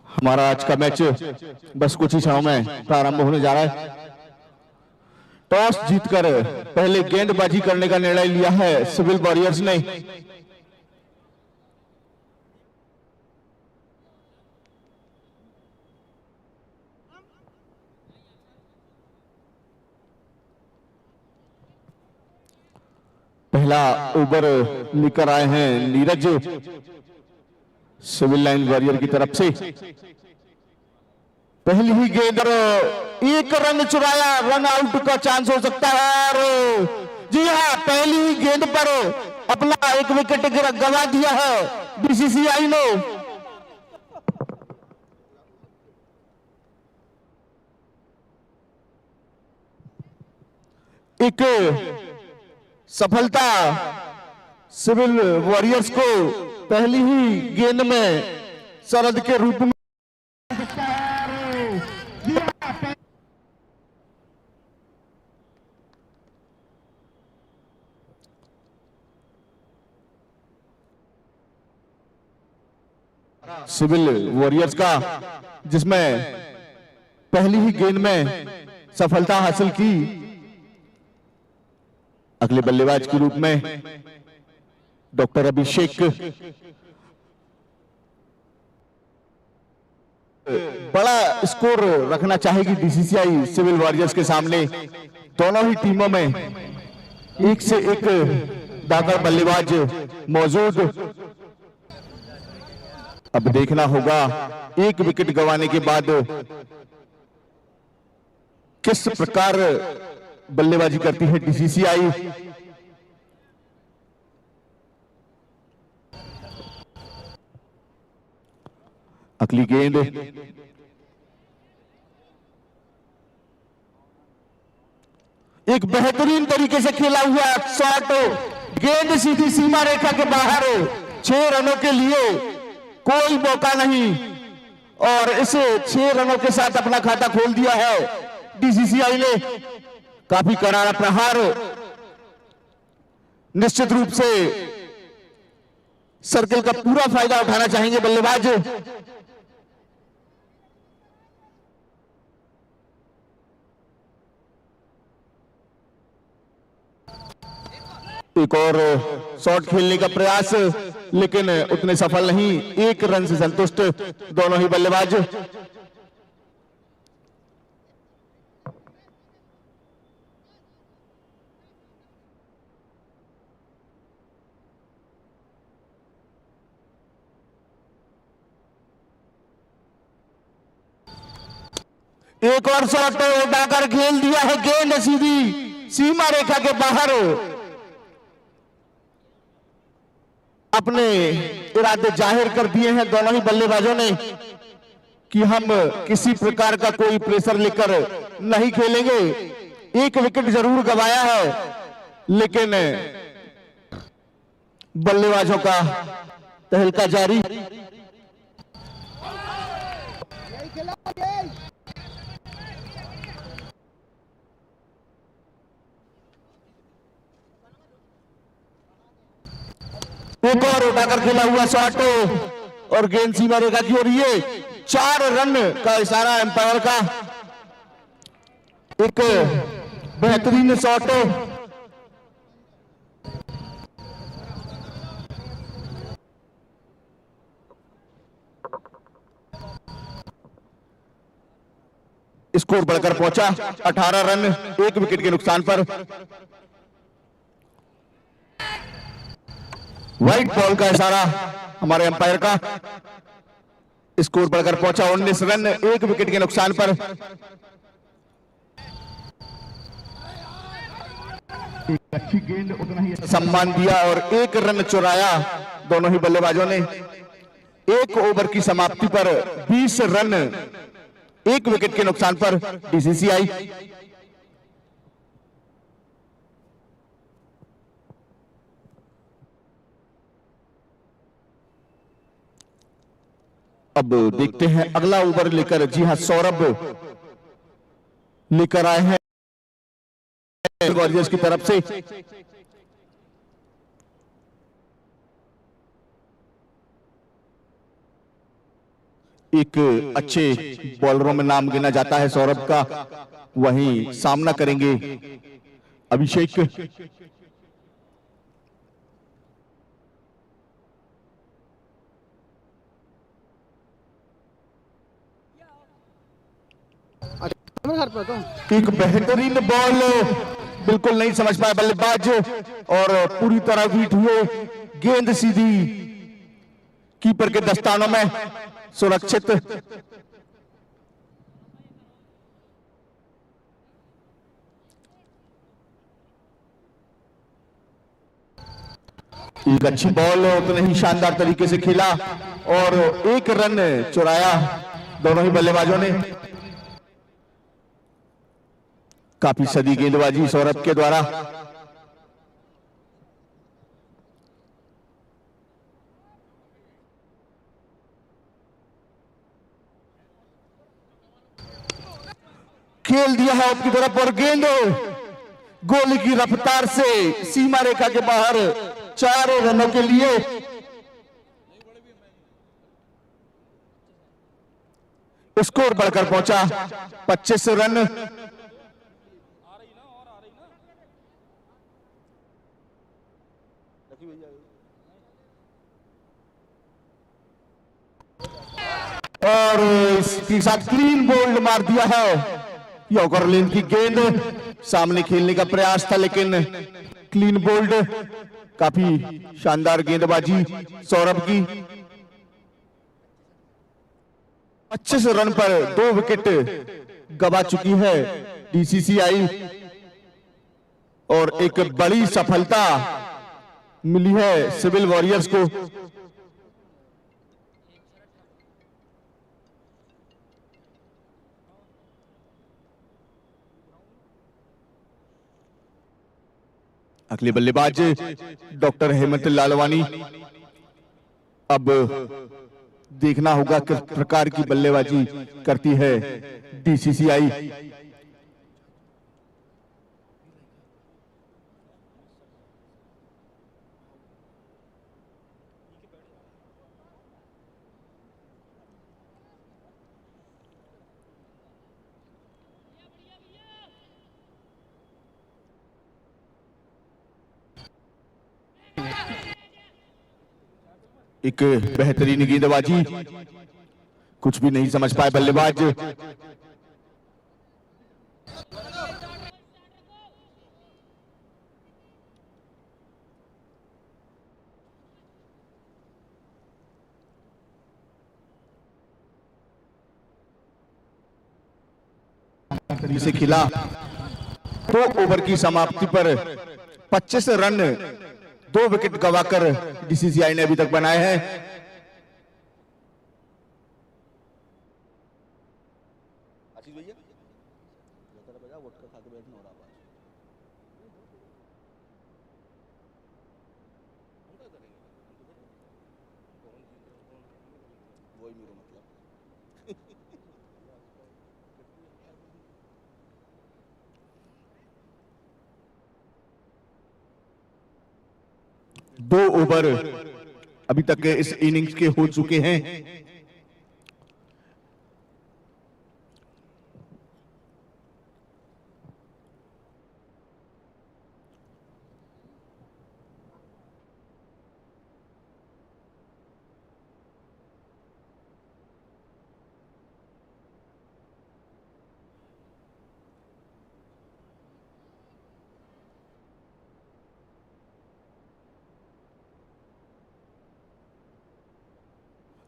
हमारा आज का मैच बस कुछ ही क्षणों में प्रारंभ होने जा रहा है। टॉस जीतकर पहले गेंदबाजी करने का निर्णय लिया है सिविल वॉरियर्स ने। पहला ओवर लेकर आए हैं नीरज सिविल लाइन वॉरियर की तरफ से। पहली ही गेंद एक रन चुराया, रन आउट का चांस हो सकता है। और जी हां, पहली ही गेंद पर अपना एक विकेट गंवा दिया है बीसीसीआई ने। एक सफलता सिविल वॉरियर्स को पहली ही गेंद में शरद के रूप में। सिविल वॉरियर्स का जिसमें पहली ही गेंद में सफलता हासिल की। अगले बल्लेबाज के रूप में डॉक्टर अभिषेक बड़ा स्कोर रखना चाहेगी बीसीसीआई सिविल वॉरियर्स के सामने। दोनों ही टीमों में एक से एक दागर बल्लेबाज मौजूद। अब देखना होगा एक विकेट गंवाने के बाद किस प्रकार बल्लेबाजी करती है बीसीसीआई। अगली गेंद एक बेहतरीन तरीके से खेला हुआ शॉट, गेंद सीधी सीमा रेखा के बाहर। 6 रनों के लिए कोई मौका नहीं और इसे 6 रनों के साथ अपना खाता खोल दिया है बीसीसीआई ने। काफी करारा प्रहार। निश्चित रूप से सर्कल का पूरा फायदा उठाना चाहेंगे बल्लेबाज। एक और शॉट खेलने का प्रयास, लेकिन उतने सफल नहीं। 1 रन से संतुष्ट दोनों ही बल्लेबाज। एक और शॉट उड़ाकर खेल दिया है, गेंद सीधी सीमा रेखा के बाहर। अपने इरादे जाहिर कर दिए हैं दोनों ही बल्लेबाजों ने कि हम किसी प्रकार का कोई प्रेशर लेकर नहीं खेलेंगे। एक विकेट जरूर गंवाया है, लेकिन बल्लेबाजों का तहलका जारी। एक और उठाकर खेला हुआ शॉट और गेंद सीमा रेखा की ओर। ये 4 रन का इशारा एम्पायर का। एक बेहतरीन शॉट। स्कोर बढ़कर पहुंचा 18 रन 1 विकेट के नुकसान पर। व्हाइट बॉल का इशारा हमारे अंपायर का। स्कोर बढ़कर पहुंचा 19 रन 1 विकेट के नुकसान पर। अच्छी गेंद, उतना ही सम्मान दिया और 1 रन चुराया दोनों ही बल्लेबाजों ने। 1 ओवर की समाप्ति पर 20 रन 1 विकेट के नुकसान पर बीसीसीआई। अब देखते हैं अगला ओवर लेकर, जी हां, सौरभ लेकर आए हैं वॉरियर्स की तरफ से। एक अच्छे बॉलरों में नाम गिना जाता है सौरभ का, वहीं सामना करेंगे अभिषेक। एक बेहतरीन बॉल, बिल्कुल नहीं समझ पाया बल्लेबाज और पूरी तरह बीट हुए। गेंद सीधी कीपर के दस्तानों में सुरक्षित। एक अच्छी बॉल उतने ही शानदार तरीके से खेला और एक रन चुराया दोनों ही बल्लेबाजों ने। काफी सदी गेंदबाजी सौरभ के द्वारा। खेल दिया है आपकी तरफ और गेंद गोली की रफ्तार से सीमा रेखा के बाहर 4 रनों के लिए। स्कोर बढ़कर पहुंचा 25 रन। और इसके साथ क्लीन बोल्ड मार दिया है। यॉर्कर लेन की गेंद, सामने खेलने का प्रयास था लेकिन क्लीन बोल्ड। काफी शानदार गेंदबाजी सौरभ की। 25 रन पर 2 विकेट गवा चुकी है बीसीसीआई और एक बड़ी सफलता मिली है सिविल वॉरियर्स को। अगले बल्लेबाज डॉक्टर हेमंत लालवानी। अब देखना होगा किस प्रकार की बल्लेबाजी करती है बीसीसीआई। एक बेहतरीन गेंदबाजी, कुछ भी नहीं समझ पाए बल्लेबाज। से खिला 2 ओवर की समाप्ति पर 25 रन 2 विकेट गवाकर बीसीसीआई ने अभी तक बनाए हैं। दो ओवर अभी तक इस इनिंग्स के हो चुके हैं।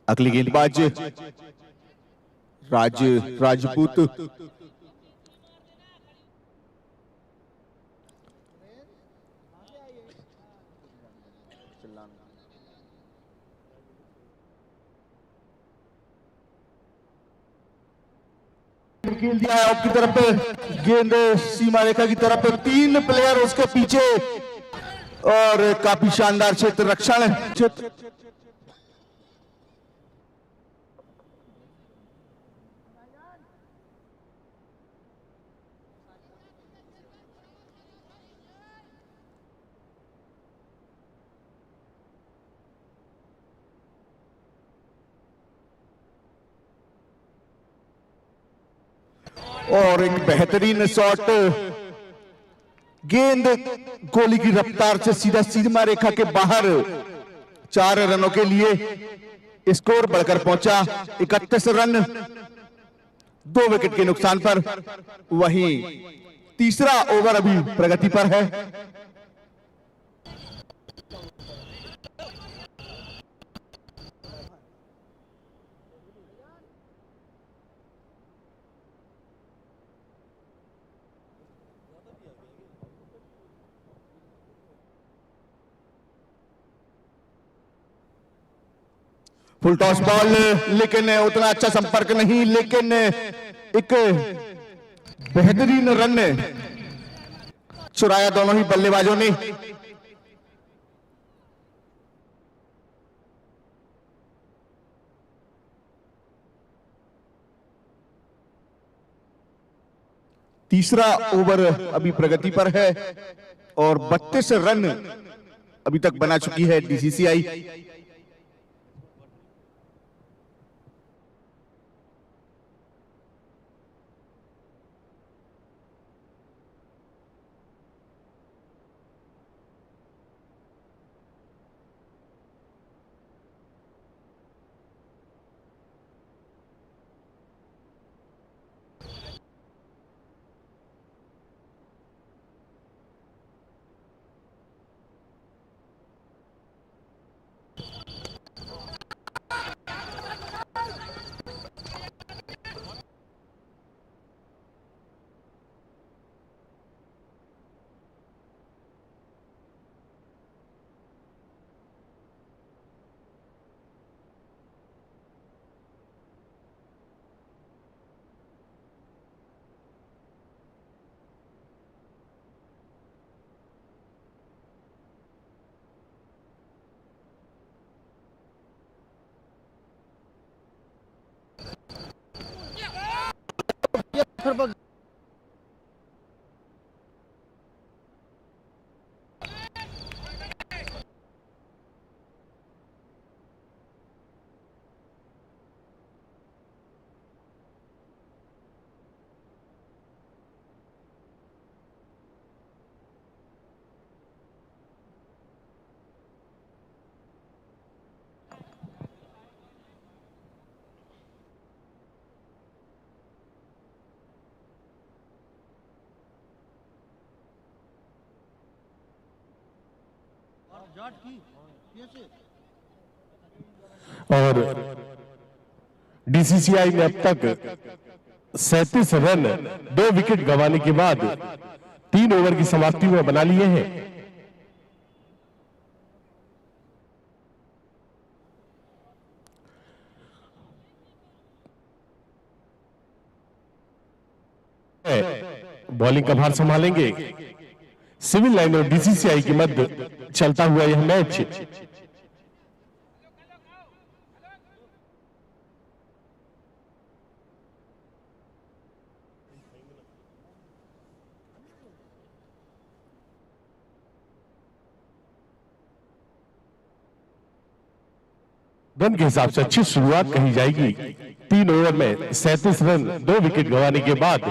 अगली गेंदबाज राजपूत। खेल दिया है आपकी तरफ पे, गेंद सीमा रेखा की तरफ पे, 3 प्लेयर उसके पीछे और काफी शानदार क्षेत्र रक्षण। और एक बेहतरीन शॉट, गेंद गोली की रफ्तार से सीधा सीमा रेखा के बाहर। 4 रनों के लिए स्कोर बढ़कर पहुंचा 31 रन, 2 विकेट के नुकसान पर। वहीं तीसरा ओवर अभी प्रगति पर है। फुल टॉस बॉल, लेकिन उतना अच्छा संपर्क नहीं, लेकिन एक बेहतरीन रन चुराया दोनों ही बल्लेबाजों ने। तीसरा ओवर अभी प्रगति पर है और 32 रन अभी तक बना चुकी है बीसीसीआई। और बीसीसीआई ने अब तक 37 रन 2 विकेट गंवाने के बाद 3 ओवर की समाप्ति में बना लिए हैं। बॉलिंग का भार संभालेंगे। सिविल लाइन और बीसीसीआई के मध्य चलता हुआ यह मैच रन के हिसाब से अच्छी शुरुआत कही जाएगी। 3 ओवर में 37 रन 2 विकेट गंवाने के बाद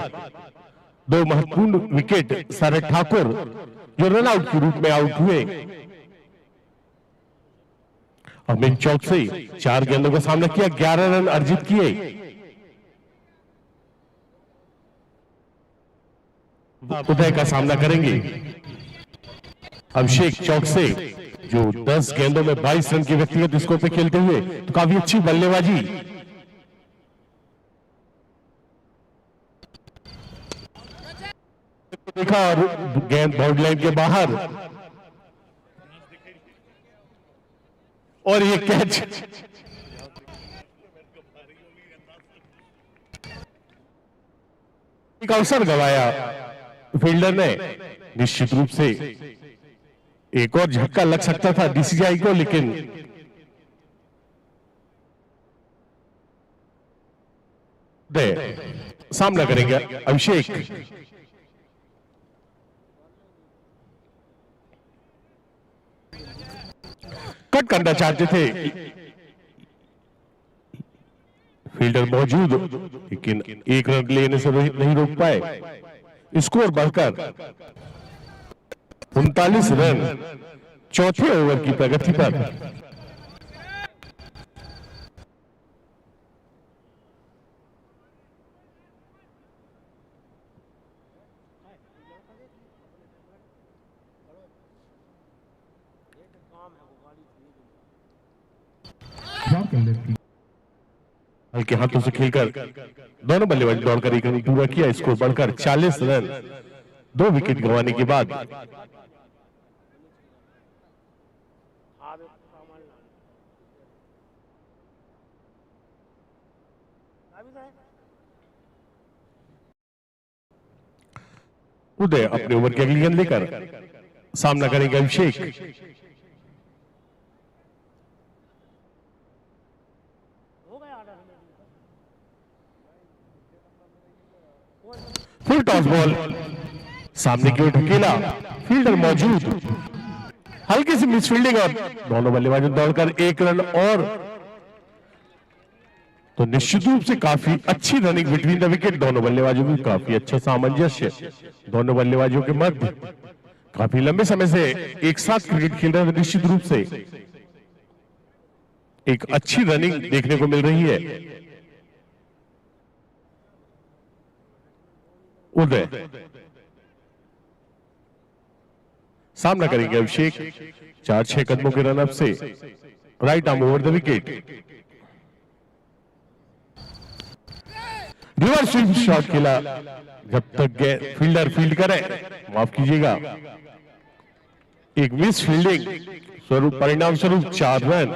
2 महत्वपूर्ण विकेट शरद ठाकुर जो रन आउट के रूप में आउट हुए। अमित चौक से 4 गेंदों का सामना किया, 11 रन अर्जित किए। उदय का सामना करेंगे अभिषेक चौक से जो 10 गेंदों में 22 रन की व्यक्तिगत स्कोर पे खेलते हुए, तो काफी अच्छी बल्लेबाजी। देखा और गेंद बाउंड्री लाइन के बाहर और ये कैच एक अवसर गंवाया फील्डर ने। निश्चित रूप से एक और झटका लग सकता था बीसीसीआई को, लेकिन सामना करेंगे अभिषेक। कट करना चाहते थे फील्डर मौजूद, लेकिन एक रन लेने से नहीं रोक पाए। स्कोर बढ़कर 39 रन चौथे ओवर की प्रगति पर। हल्के हाथों से खेलकर दोनों बल्लेबाज दौड़कर एक रन पूरा किया। स्कोर बढ़कर 40 रन 2 विकेट गंवाने के बाद। उदय अपने ओवर की अगली गेंद लेकर सामना करेंगे अभिषेक। फुल टॉस बॉल सामने की ओर ढकेला, फील्डर मौजूद, हल्की सी मिस फील्डिंग और दोनों बल्लेबाजों दौड़कर एक रन और। तो निश्चित रूप से काफी अच्छी रनिंग बिटवीन द विकेट। दोनों बल्लेबाजों की काफी अच्छा सामंजस्य, दोनों बल्लेबाजों के मध्य काफी लंबे समय से एक साथ क्रिकेट खेल रहे हैं। निश्चित रूप से एक अच्छी रनिंग देखने को मिल रही है। उदय सामना करेंगे अभिषेक 4-6 कदमों के रनअप से right arm over the wicket. Reverse swing shot खेला, जब तक फील्डर फील्ड करे, माफ कीजिएगा, एक मिस फील्डिंग स्वरूप परिणाम स्वरूप 4 रन।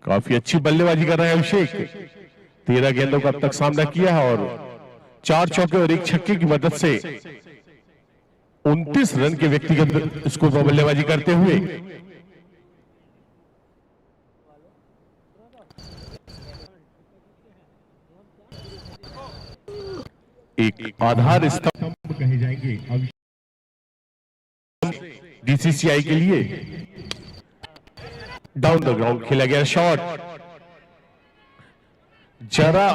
काफी अच्छी बल्लेबाजी कर रहे हैं अभिषेक। 13 गेंदों का अब तक सामना किया है और 4 चौके और 1 छक्के की मदद से 29 रन के व्यक्तिगत स्कोर पर बल्लेबाजी करते हुए एक आधार स्तंभ कहे जाएंगे बीसीसीआई के लिए। डाउन द ग्राउंड खेला गया शॉट, जरा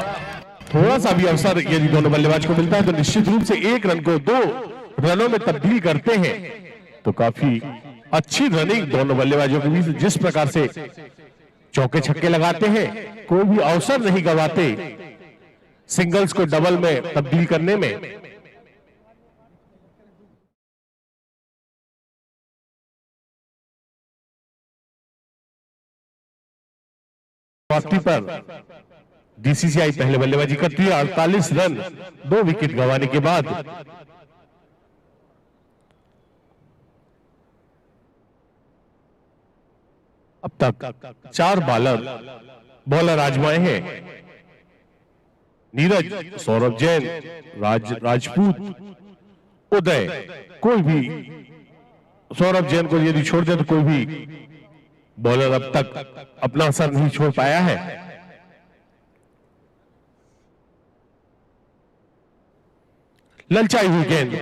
थोड़ा सा भी अवसर यदि दोनों बल्लेबाज को मिलता है तो निश्चित रूप से एक रन को 2 रनों में तब्दील करते हैं। तो काफी अच्छी रनिंग दोनों बल्लेबाजों के बीच, जिस प्रकार से चौके छक्के लगाते हैं, कोई भी अवसर नहीं गवाते सिंगल्स को डबल में तब्दील करने में। वापसी पर बीसीसीआई पहले बल्लेबाजी करती है 48 रन 2 विकेट गंवाने के बाद। अब तक 4 बॉलर आजमाए हैं। नीरज, सौरभ जैन, राजपूत, उदय। कोई भी सौरभ जैन को यदि छोड़ दे तो कोई भी बॉलर अब तक अपना असर नहीं छोड़ पाया है। ललचाई हुई गेंद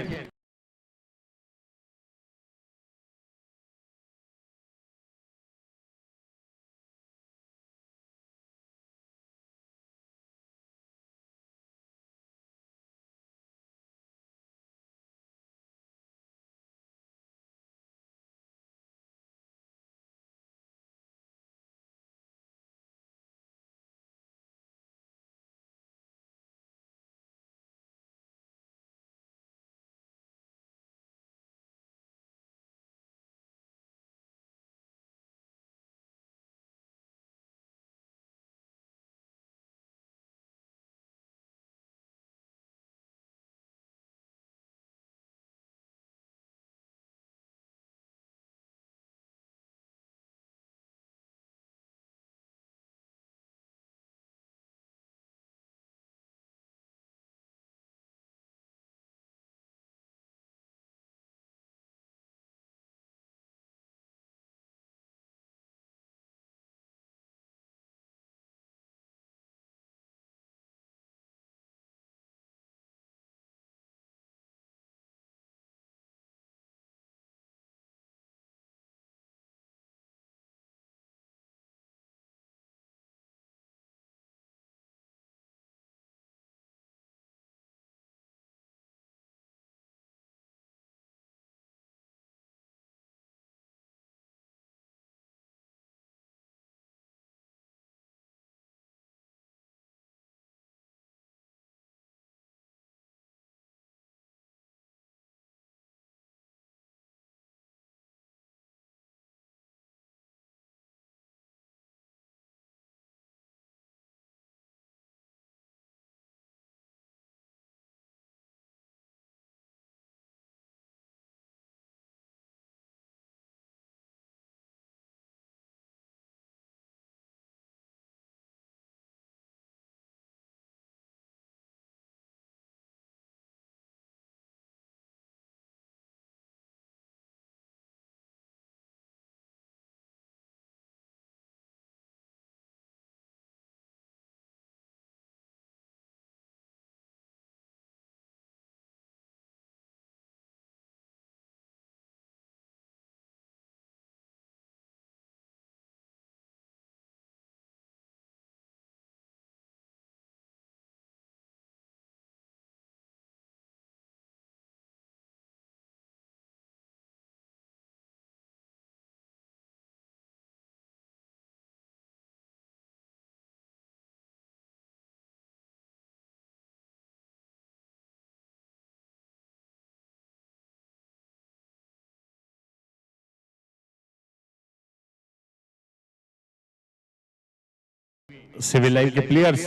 सिविल लाइन के प्लेयर्स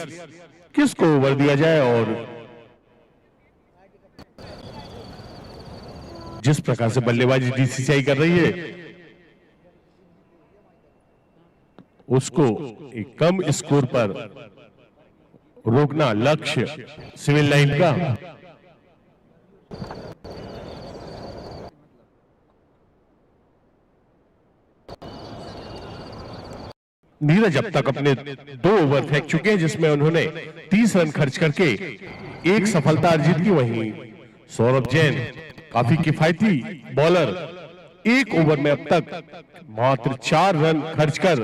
किसको ओवर दिया जाए और जिस प्रकार से बल्लेबाजी बीसीसीआई कर रही है उसको एक कम स्कोर पर रोकना लक्ष्य सिविल लाइन का। नीरज अब तक अपने 2 ओवर फेंक चुके हैं जिसमें उन्होंने 30 रन खर्च करके एक सफलता अर्जित की। वहीं सौरभ जैन काफी किफायती बॉलर 1 ओवर में अब तक मात्र 4 रन खर्च कर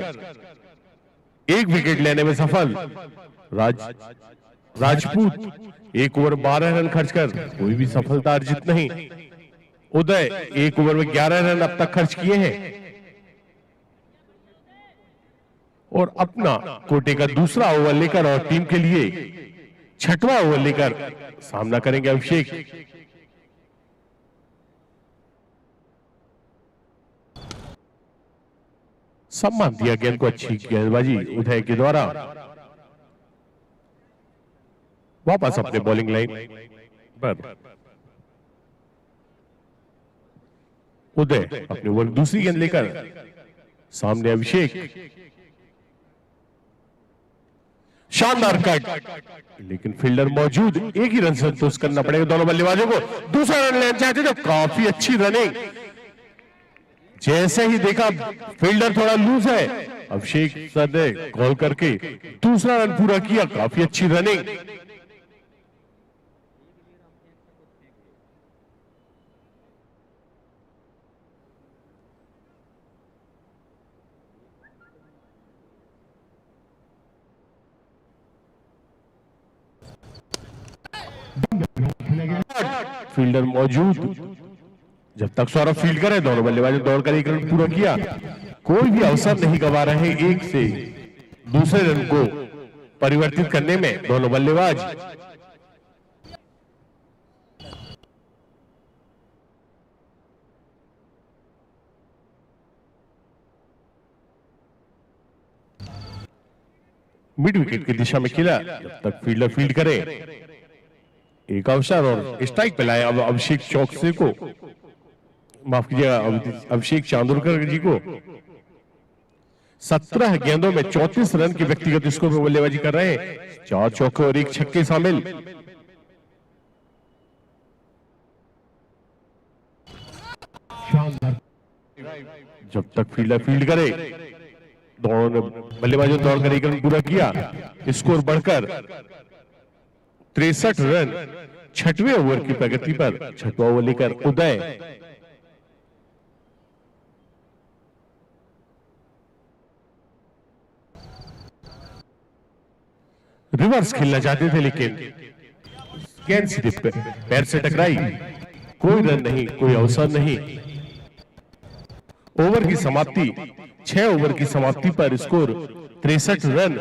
1 विकेट लेने में सफल। राजपूत 1 ओवर 12 रन खर्च कर कोई भी सफलता अर्जित नहीं। उदय 1 ओवर में 11 रन अब तक खर्च किए हैं और अपना कोटे का दूसरा ओवर लेकर और टीम के लिए 6वां ओवर लेकर सामना करेंगे अभिषेक। सम्मान दिया गेंद को, अच्छी गेंदबाजी उदय के द्वारा। वापस अपने बॉलिंग लाइन पर उदय अपने ओवर दूसरी गेंद लेकर सामने अभिषेक। शानदार कट, लेकिन फील्डर मौजूद, एक ही रन संतुष्ट करना पड़ेगा दोनों बल्लेबाजों को। दूसरा रन लेना चाहते थे, काफी अच्छी रनिंग। जैसे ही देखा फील्डर थोड़ा लूज है, अभिषेक सर ने कॉल करके दूसरा रन पूरा किया। काफी अच्छी रनिंग। फील्डर मौजूद, जब तक सौरभ फील्ड करे दोनों बल्लेबाजों दौड़कर 1 रन पूरा किया। कोई भी अवसर नहीं गवा रहे एक से दूसरे रन को परिवर्तित करने में दोनों बल्लेबाज। मिड विकेट की दिशा में खेला, जब तक फील्डर फील्ड करे। एक अवसर और स्ट्राइक पे लाए अब अभिषेक चौकसे को, माफ कीजिएगा अभिषेक चांदोरकर जी को। 17 गेंदों में 34 रन की व्यक्तिगत स्कोर में बल्लेबाजी कर रहे हैं। 4 चौके और 1 छक्के शामिल। जब तक फील्डर फील्ड करे दोनों ने बल्लेबाजों दौड़कर 1 रन पूरा किया। स्कोर बढ़कर 63 रन 6वें ओवर की प्रगति पर 6वां ओवर लेकर उदय। रिवर्स खेलना चाहते थे लेकिन गेंद सीधे पैर से टकराई। कोई रन नहीं, कोई अवसर नहीं। ओवर की समाप्ति 6 ओवर की समाप्ति पर स्कोर 63 रन।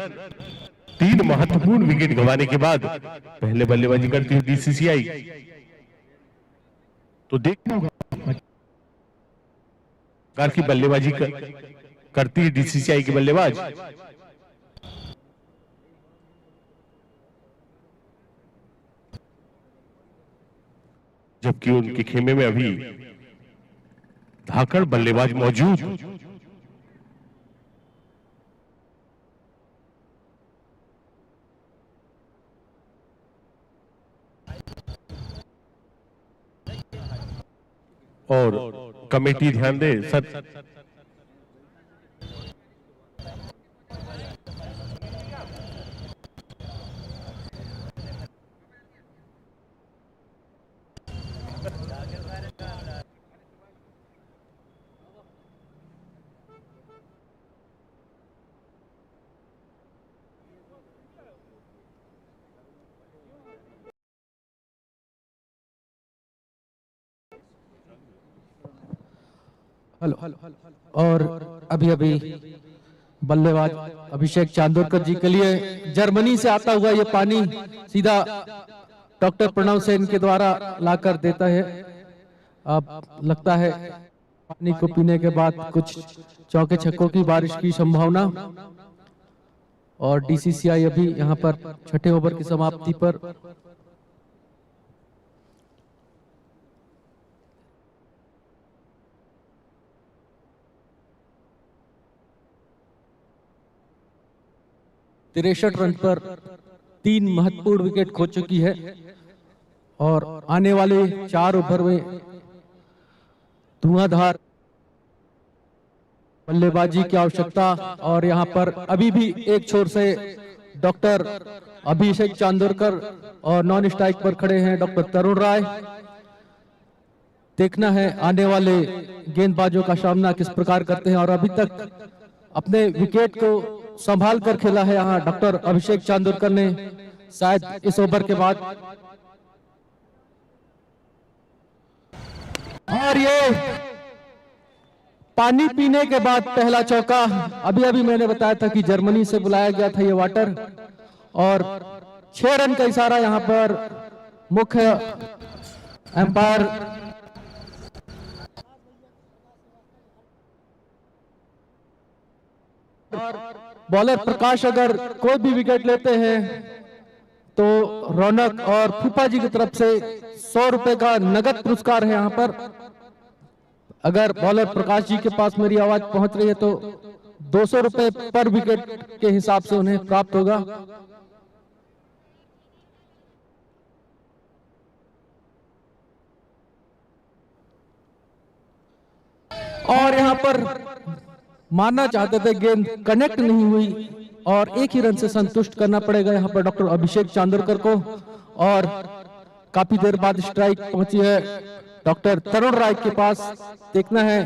3 महत्वपूर्ण विकेट गंवाने के बाद पहले बल्लेबाजी करती है बीसीसीआई। तो देखना होगा की बल्लेबाजी करती है बीसीसीआई की बल्लेबाज। जबकि उनके खेमे में अभी धाकड़ बल्लेबाज मौजूद। और कमेटी ध्यान दे सर, हेलो। और अभी अभी बल्लेबाज अभिषेक चांदोरकर जी के लिए जर्मनी से आता हुआ ये पानी सीधा डॉक्टर प्रणव सेन के द्वारा लाकर देता है। अब लगता है पानी को पीने के बाद कुछ चौके छक्कों की बारिश की संभावना। और डीसीसीआई अभी यहाँ पर छठे ओवर की समाप्ति पर तिरसठ रन पर 3 महत्वपूर्ण विकेट खो चुकी है और आने वाले 4 ओवर में धुआंधार बल्लेबाजी की आवश्यकता। और यहाँ पर अभी भी एक छोर से डॉक्टर अभिषेक चांदोरकर और नॉन स्ट्राइक पर खड़े हैं डॉक्टर तरुण राय। देखना है आने वाले गेंदबाजों का सामना किस प्रकार करते हैं। और अभी तक अपने विकेट को संभाल कर खेला है यहाँ डॉक्टर अभिषेक चांदोरकर ने, शायद इस ओवर के बाद। और ये पानी पीने के बाद पहला चौका। अभी अभी मैंने बताया था कि जर्मनी से बुलाया गया था ये वाटर। और 6 रन का इशारा यहाँ पर मुख्य एम्पायर बॉलर प्रकाश अगर कोई भी विकेट लेते हैं तो रौनक और फूफा जी की तरफ से 100 रुपए का नगद पुरस्कार है यहाँ पर। अगर बॉलर प्रकाश जी के पास मेरी आवाज पहुंच रही है तो 200 रुपए पर विकेट के हिसाब से उन्हें प्राप्त होगा। और यहाँ पर मानना चाहते थे गेंद कनेक्ट नहीं हुई और एक ही रन से संतुष्ट करना पड़ेगा यहाँ पर डॉक्टर अभिषेक चांदोरकर को। और काफी देर बाद स्ट्राइक पहुंची है डॉक्टर तरुण राय के पास। देखना है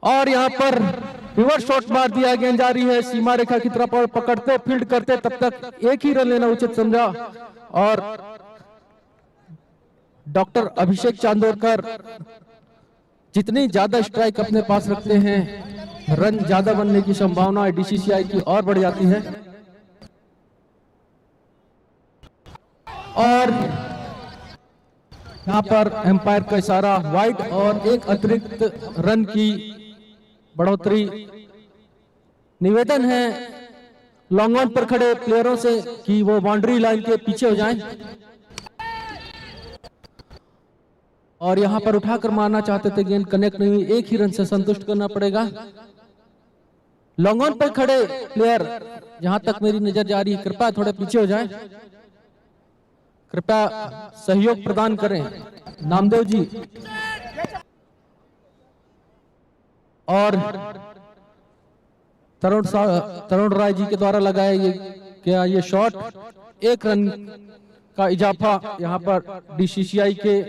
और यहाँ पर रिवर्स शॉट मार दिया, गेंद जा रही है सीमा रेखा की तरफ और पकड़ते फील्ड करते तब तक एक ही रन लेना उचित समझा। और डॉक्टर अभिषेक चांदोरकर जितनी ज्यादा स्ट्राइक अपने पास रखते हैं रन ज्यादा बनने की संभावना डीसीसीआई की और बढ़ जाती है। और यहाँ पर एम्पायर का इशारा वाइड और एक अतिरिक्त रन की बढ़ोतरी। निवेदन है लॉन्ग ऑन पर खड़े प्लेयरों से कि वो बाउंड्री लाइन के पीछे हो जाएं। और यहां पर उठाकर मारना चाहते थे, गेंद कनेक्ट नहीं हुई, एक ही रन से संतुष्ट करना पड़ेगा। लॉन्ग ऑन पर खड़े प्लेयर जहां तक मेरी नजर जा रही है कृपया थोड़े पीछे हो जाएं, कृपया सहयोग प्रदान करें। नामदेव जी और तरुण राय जी के द्वारा लगाया ये शॉट, एक रन का इजाफा यहां पर डीसीसीआई के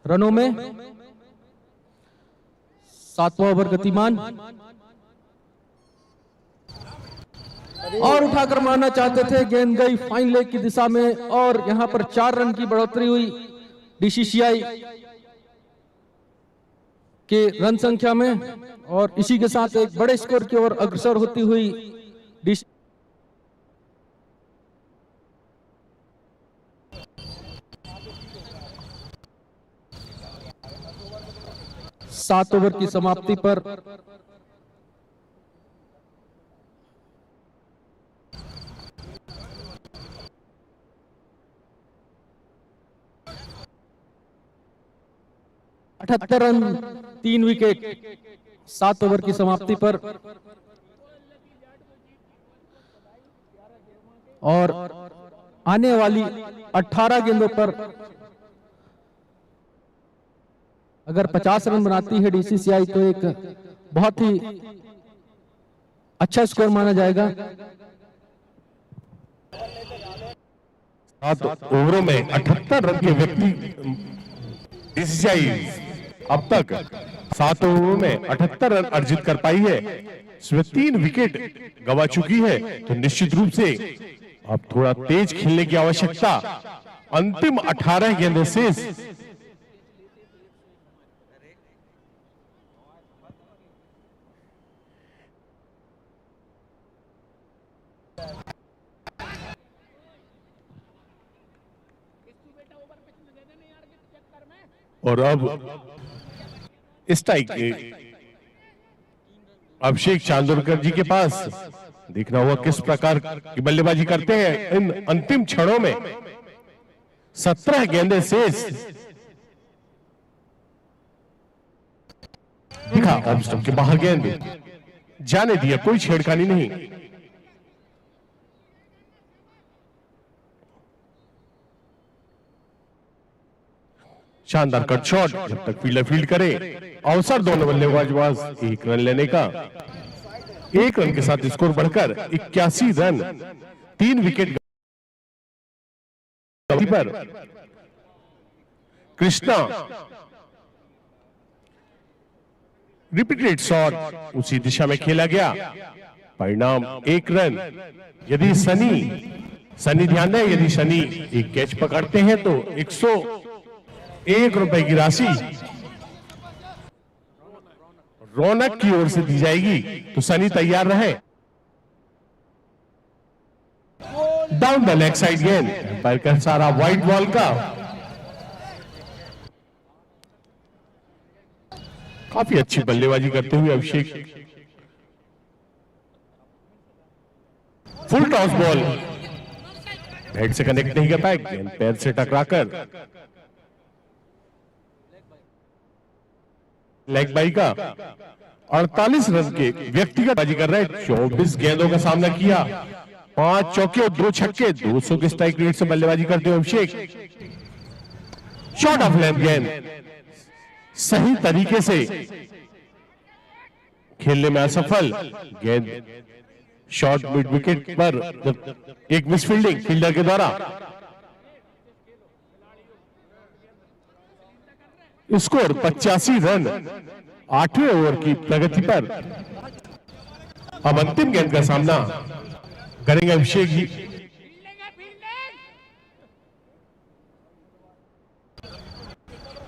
रनों में। 7वां ओवर गतिमान और उठाकर मारना चाहते थे, गेंद गई फाइन लेग की दिशा में और यहां पर 4 रन की बढ़ोतरी हुई डीसीसीआई के रन संख्या में। और इसी के साथ एक बड़े स्कोर की ओर अग्रसर होती हुई 7 ओवर की समाप्ति पर अठहत्तर रन 3 विकेट 7 ओवर की समाप्ति पर। और आने वाली 18 गेंदों पर अगर 50 रन बनाती है डीसीसीआई तो एक बहुत ही अच्छा स्कोर माना जाएगा। 7 ओवरों में 78 रन के व्यक्ति डीसीसीआई अब तक 7 ओवरों में 78 रन अर्जित कर पाई है, इसमें 3 विकेट गंवा चुकी है। तो निश्चित रूप से अब थोड़ा तेज खेलने की आवश्यकता। अंतिम 18 गेंदें शेष। और अब स्ट्राइक अभिषेक चांदोरकर जी के पास देखना होगा किस प्रकार की बल्लेबाजी करते हैं इन अंतिम क्षणों में। 17 गेंदें शेष। दिखा ऑफ स्टंप के बाहर गेंद, जाने दिया, कोई छेड़खानी नहीं। शानदार कट शॉट, जब तक फील्डर फील्ड करे। अवसर दोनों बल्लेबाज पास 1 रन लेने का। 1 रन के साथ स्कोर बढ़कर 81 रन। 3 विकेट पर कृष्णा रिपीटेड शॉट उसी दिशा में खेला गया। परिणाम 1 रन। यदि सनी ध्यान दें, यदि सनी एक कैच पकड़ते हैं तो 101 रुपए की राशि रौनक की ओर से दी जाएगी, तो सनी तैयार रहे। डाउन द लेग साइड गेंद, एम्पायर का सारा व्हाइट बॉल का। काफी अच्छी बल्लेबाजी करते हुए अभिषेक। फुल टॉस बॉल, हेड से कनेक्ट नहीं कर पाए, गेंद पैर से टकराकर लेग बाई का। 48 रन के व्यक्तिगत बाजी कर रहे। 24 गेंदों का सामना किया, 5 चौके और 2 छक्के। 200 के स्ट्राइक रेट से बल्लेबाजी करते हुए अभिषेक। शॉट ऑफ लेंथ गेंद सही तरीके से खेलने में असफल। गेंद शॉर्ट मिड विकेट पर एक मिस फील्डिंग फील्डर के द्वारा। स्कोर 85 रन 8वें ओवर की प्रगति पर। अब अंतिम गेंद का सामना करेंगे Abhishek ji.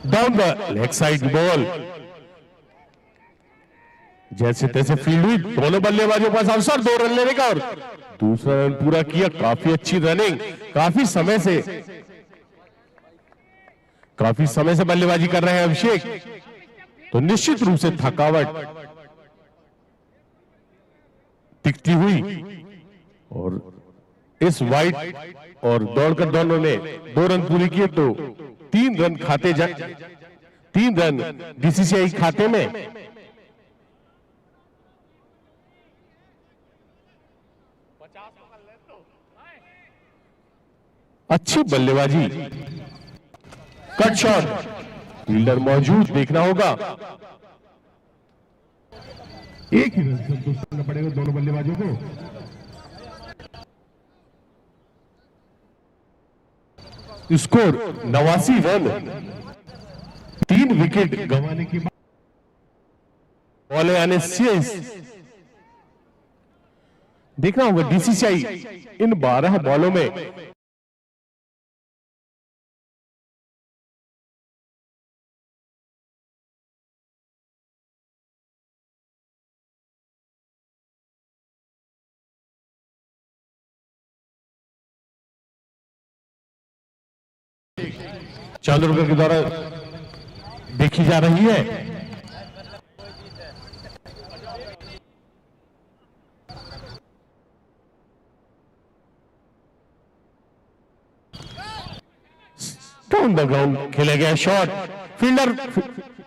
Down the leg side ball, जैसे तैसे फील्ड हुई। दोनों बल्लेबाजों के पास अवसर 2 रन लेने का और दूसरा रन पूरा किया। काफी अच्छी रनिंग, काफी समय से बल्लेबाजी कर रहे हैं अभिषेक, तो निश्चित रूप से थकावट दिखती हुई। और इस वाइड और दौड़कर दोनों ने 2 रन पूरे किए, तो 3 रन 3 रन बीसीसीआई खाते में। अच्छी बल्लेबाजी, कट शॉट, फील्डर मौजूद, देखना होगा। एक ही रन संतुष्ट करना पड़ेगा दोनों बल्लेबाजों को। Score 89 run. 3 विकेट गंवाने के बाद बॉलें आने शेष। देखना होगा बीसीसीआई इन 12 बॉलों में चांदोरकर के द्वारा देखी जा रही है। डाउन द ग्राउंड खेला गया शॉट, फील्डर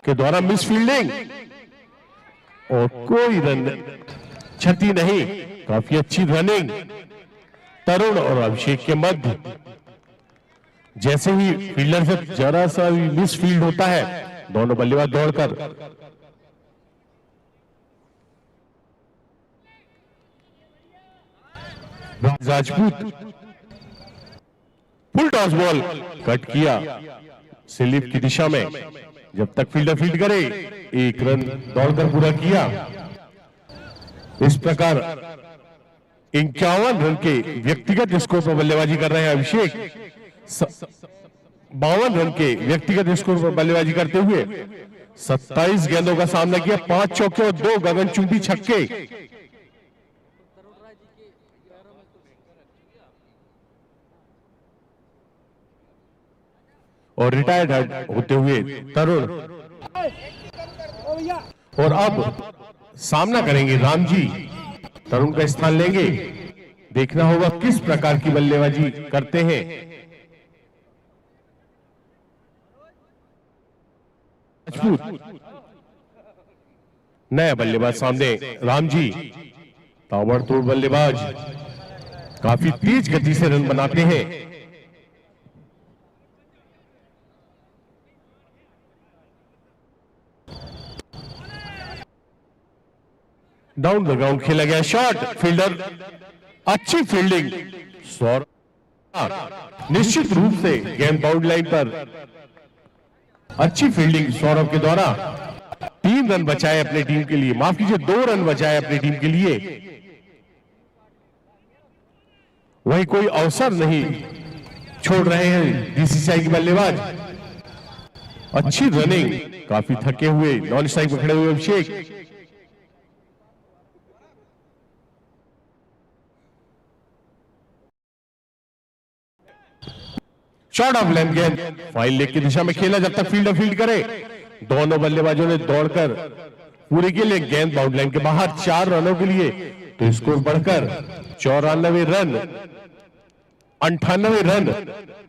के द्वारा मिस फील्डिंग और कोई रन क्षति नहीं। काफी अच्छी रनिंग तरुण और अभिषेक के मध्य। जैसे ही फील्डर से जरा सा मिस फील्ड होता है, दोनों बल्लेबाज दौड़कर Rajput full toss ball cut किया स्लिप की दिशा में। जब तक फील्डर फील्ड करे, 1 रन दौड़कर पूरा किया। इस प्रकार 51 रन के व्यक्तिगत स्कोर पर बल्लेबाजी कर रहे हैं अभिषेक। 52 रन के व्यक्तिगत स्कोर पर बल्लेबाजी करते हुए 27 गेंदों का सामना किया, 5 चौके और 2 गगनचुंबी छक्के। और रिटायर्ड होते हुए तरुण, और अब सामना करेंगे राम जी, तरुण का स्थान लेंगे। देखना होगा किस प्रकार की बल्लेबाजी करते हैं। नया बल्लेबाज सामने राम जी, ताबड़तोड़ बल्लेबाज, काफी तेज गति से रन बनाते हैं। डाउन द ग्राउंड खेला गया शॉट, फील्डर अच्छी फील्डिंग, सौरभ निश्चित रूप से गेंद बाउंड लाइन पर अच्छी फील्डिंग सौरभ के द्वारा 3 रन बचाए अपनी टीम के लिए, माफ कीजिए 2 रन बचाए अपनी टीम के लिए। वही कोई अवसर नहीं छोड़ रहे हैं बीसीसीआई के बल्लेबाज। अच्छी रनिंग, काफी थके हुए नॉन स्ट्राइक में खड़े हुए अभिषेक, शॉट ऑफ लेंथ, गेंद फाइल लेग की दिशा में खेला जब तक फील्डर फील्ड करे। दोनों बल्लेबाजों ने दौड़कर पूरे के लिए गेंद बाउंड लाइन के बाहर 4 रनों के लिए, तो स्कोर बढ़कर 94 रन, 98 रन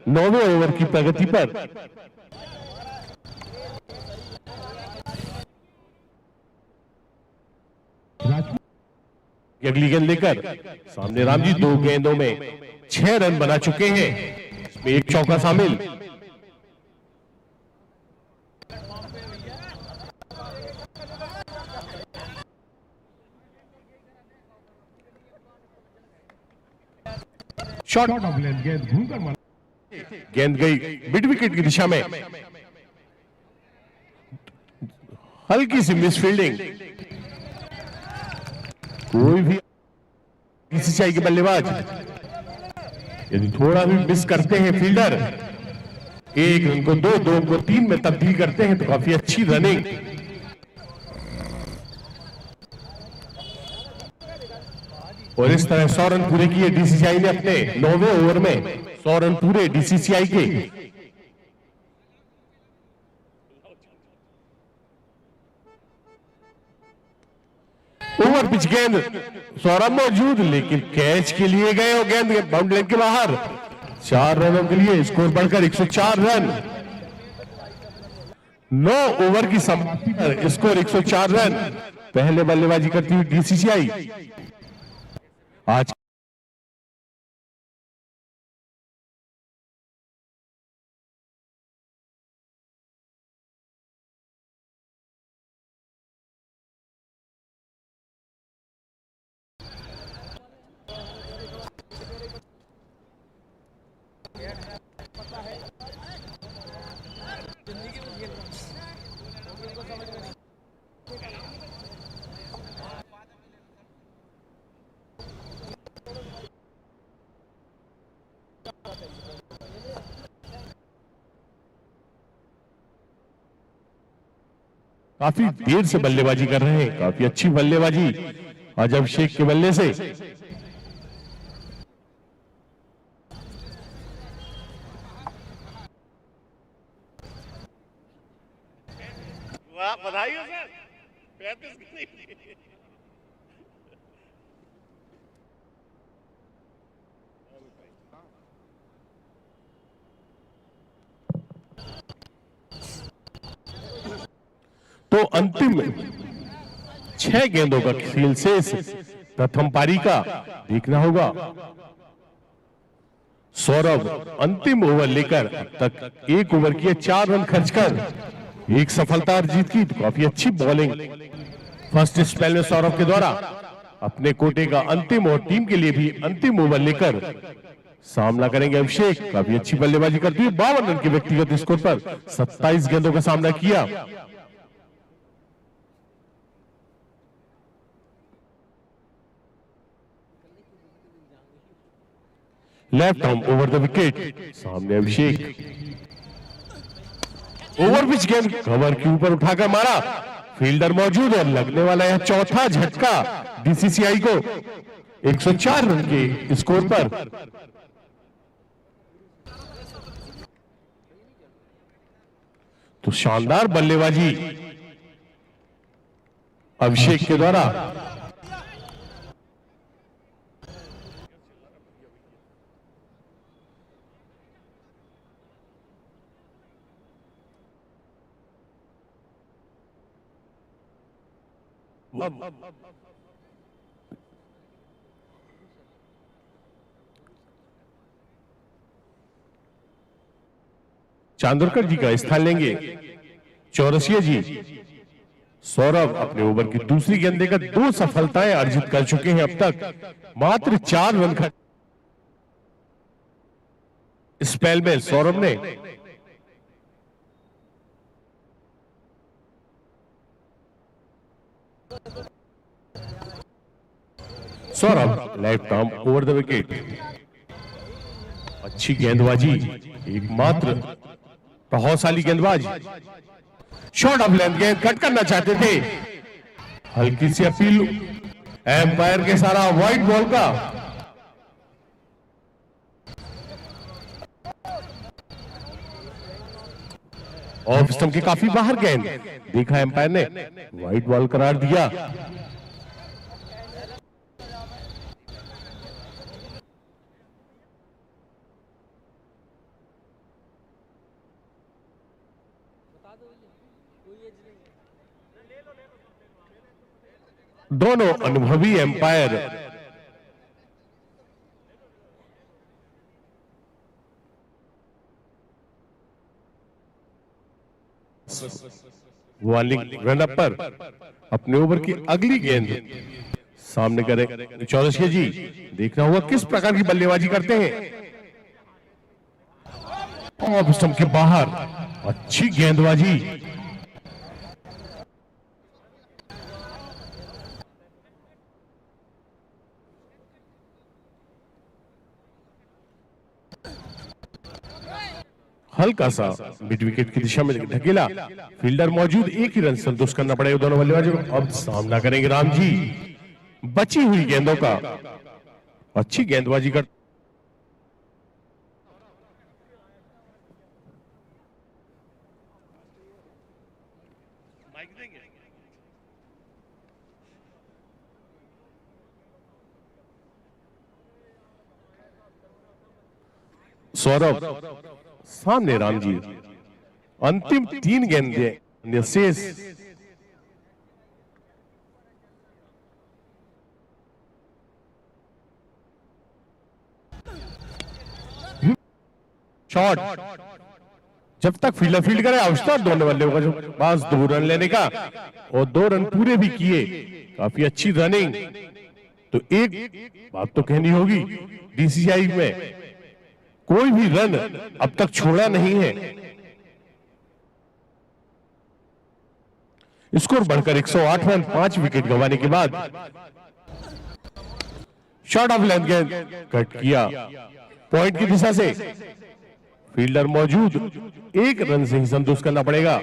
9वें ओवर की प्रगति पर। अगली गेंद लेकर सामने राम जी 2 गेंदों में 6 रन बना चुके हैं, इसमें 1 चौका शामिल। शॉट ऑफ लेंथ, गेंद घूमकर मारा, गेंद गई मिड विकेट की दिशा में, हल्की सी मिस फील्डिंग। कोई भी बीसीसीआई के बल्लेबाज यदि थोड़ा भी मिस करते हैं फील्डर, 1 रन को 2, 2 को 3 में तब्दील करते हैं, तो काफी अच्छी रनिंग। और इस तरह 100 रन पूरे किए डीसीसीआई ने अपने 9वें ओवर में, 100 रन पूरे डीसीसीआई के। ओवर पिच गेंद, सौरभ मौजूद लेकिन कैच के लिए गए और गेंद बाउंड लाइन के बाहर। 4 रनों के लिए स्कोर बढ़कर 104 रन। 9 ओवर की समाप्ति पर स्कोर 104 रन। पहले बल्लेबाजी करती हुई डीसीसीआई आज काफी देर से बल्लेबाजी कर रहे हैं, काफी अच्छी बल्लेबाजी आज अभिषेक के बल्ले से। वाह, बधाई हो सर, 35 की नहीं। तो अंतिम 6 गेंदों का खेल शेष प्रथम पारी का देखना होगा। सौरभ अंतिम ओवर लेकर अब तक 1 ओवर किए 4 रन खर्च कर 1 सफलता अर्जित की, तो काफी अच्छी बॉलिंग। फर्स्ट स्पेल में सौरभ के द्वारा अपने कोटे का अंतिम और टीम के लिए भी अंतिम ओवर लेकर सामना करेंगे अभिषेक। काफी अच्छी बल्लेबाजी करते हुए 52 रन के व्यक्तिगत स्कोर पर 27 गेंदों का सामना किया। Left arm over the wicket, सामने अभिषेक। ओवर पिच गेंद कवर के ऊपर उठाकर मारा, फील्डर मौजूद और लगने वाला यह चौथा झटका बीसीसीआई को 104 रन के स्कोर पर। तो शानदार बल्लेबाजी अभिषेक के द्वारा। चांदोरकर जी का स्थान लेंगे चौरसिया जी। सौरभ अपने ओवर की दूसरी गेंद देकर 2 सफलताएं अर्जित कर चुके हैं अब तक। मात्र 4 रन का स्पेल में सौरभ ने Saurabh left arm over the wicket. अच्छी गेंदबाजी, एकमात्र प्रभावशाली गेंदबाज। शॉर्ट ऑफ लेंथ गेंद कट करना चाहते थे, हल्की सी अपील एम्पायर के सारा वाइड बॉल का। ऑफ स्टंप के काफी बाहर गेंद, देखा एम्पायर ने, वाइड बॉल करार दिया। दोनों अनुभवी एम्पायर वार्निंग रन अप पर अपने ओवर की अगली गेंद सामने करें चौरसिया जी। देखना होगा किस प्रकार की बल्लेबाजी करते हैं। ऑफ स्टंप के बाहर अच्छी गेंदबाजी। हल्का सा मिड विकेट की दिशा में ढकेला, फील्डर मौजूद, एक ही रन संतुष्ट करना पड़ेगा दोनों बल्लेबाजों को। अब सामना करेंगे राम जी बची हुई गेंदों का। अच्छी गेंदबाजी कर माइक देंगे। सौरभ सामने राम जी। अंतिम 3 गेंदें शेष। शॉट, जब तक फील्डर फील्ड करे अवसर दोनों बल्लेबाजों के पास 2 रन लेने का, और 2 रन पूरे भी किए। काफी अच्छी रनिंग। तो एक बात तो कहनी होगी, बीसीसीआई में कोई भी रन अब तक छोड़ा नहीं है। स्कोर बढ़कर 108 रन 5 विकेट गंवाने के बाद। शॉट ऑफ लेंथ गेंद कट किया पॉइंट की दिशा से, फील्डर मौजूद, 1 रन से ही संतुष्ट करना पड़ेगा।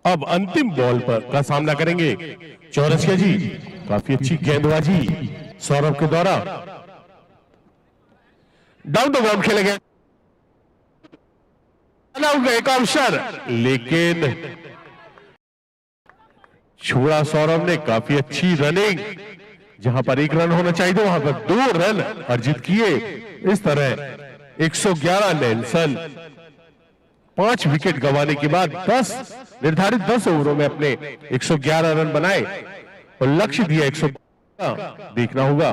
अब अंतिम बॉल पर का सामना करेंगे चौरसिया जी। काफी अच्छी गेंदबाजी सौरभ के द्वारा। डाउन द ग्राउंड खेलेंगे, एक अवसर, लेकिन छुड़ा सौरभ ने। काफी अच्छी रनिंग, जहां पर 1 रन होना चाहिए वहां पर 2 रन अर्जित किए। इस तरह 111 नेल्सन 5 विकेट गंवाने के बाद निर्धारित 10 ओवरों में अपने 111 रन बनाए और लक्ष्य दिया 100। देखना होगा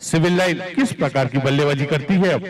सिविल लाइन किस प्रकार की बल्लेबाजी करती है। अब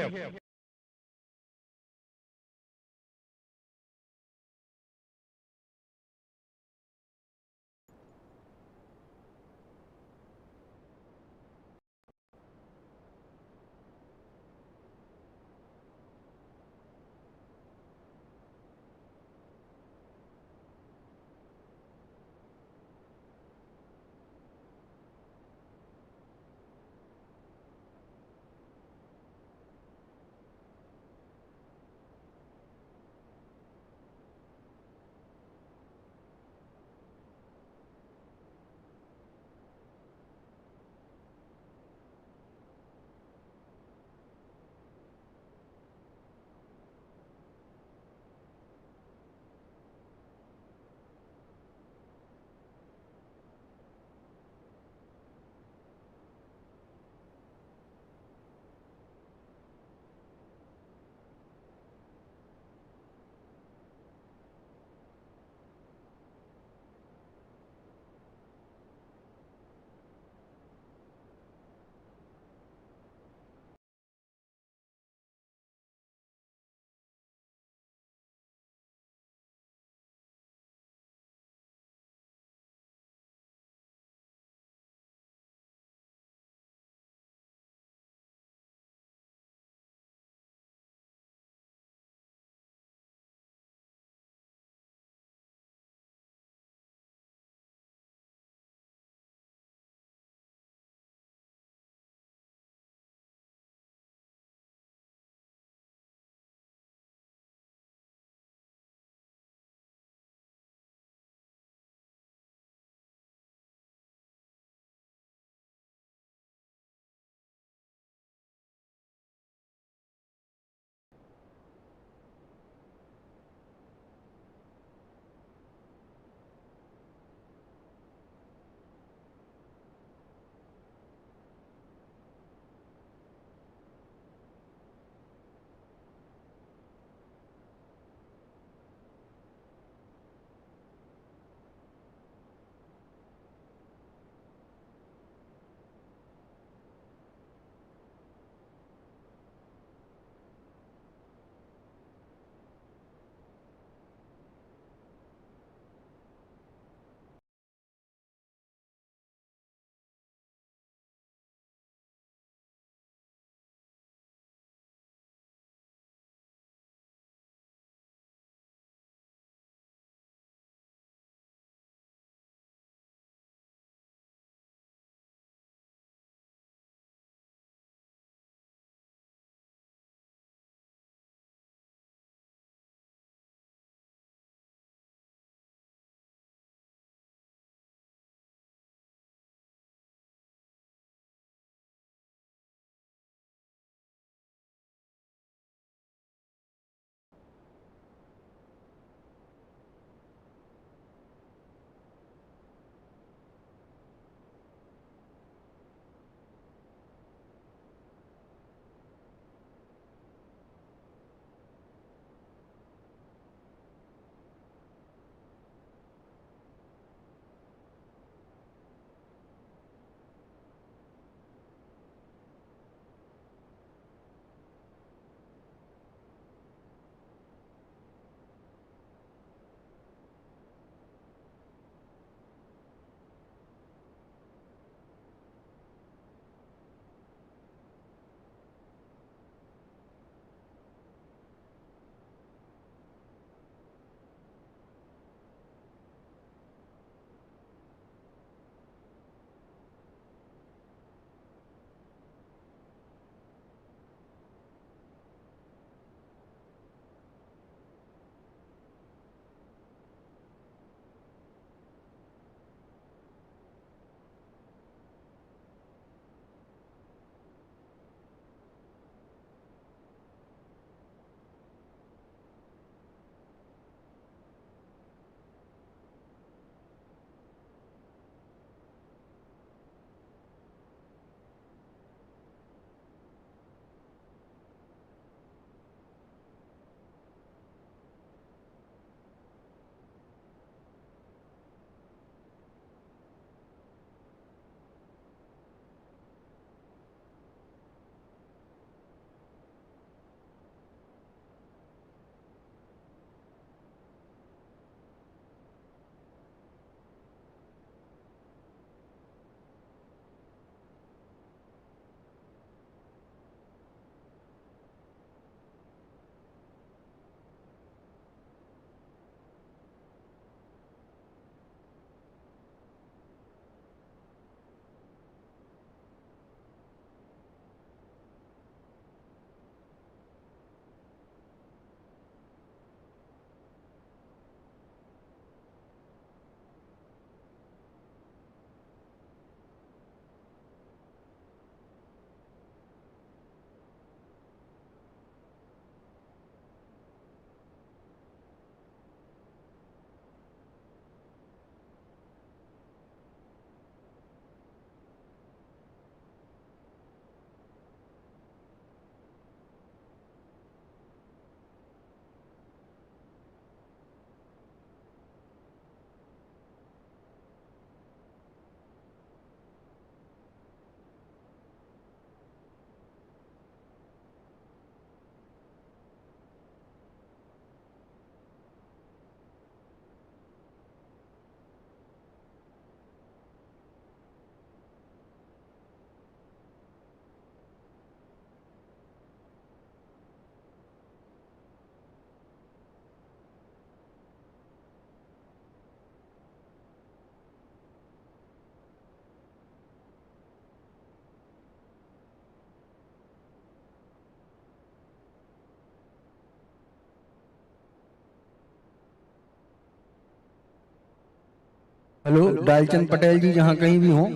हेलो, डालचंद पटेल जी जहां कहीं भी हों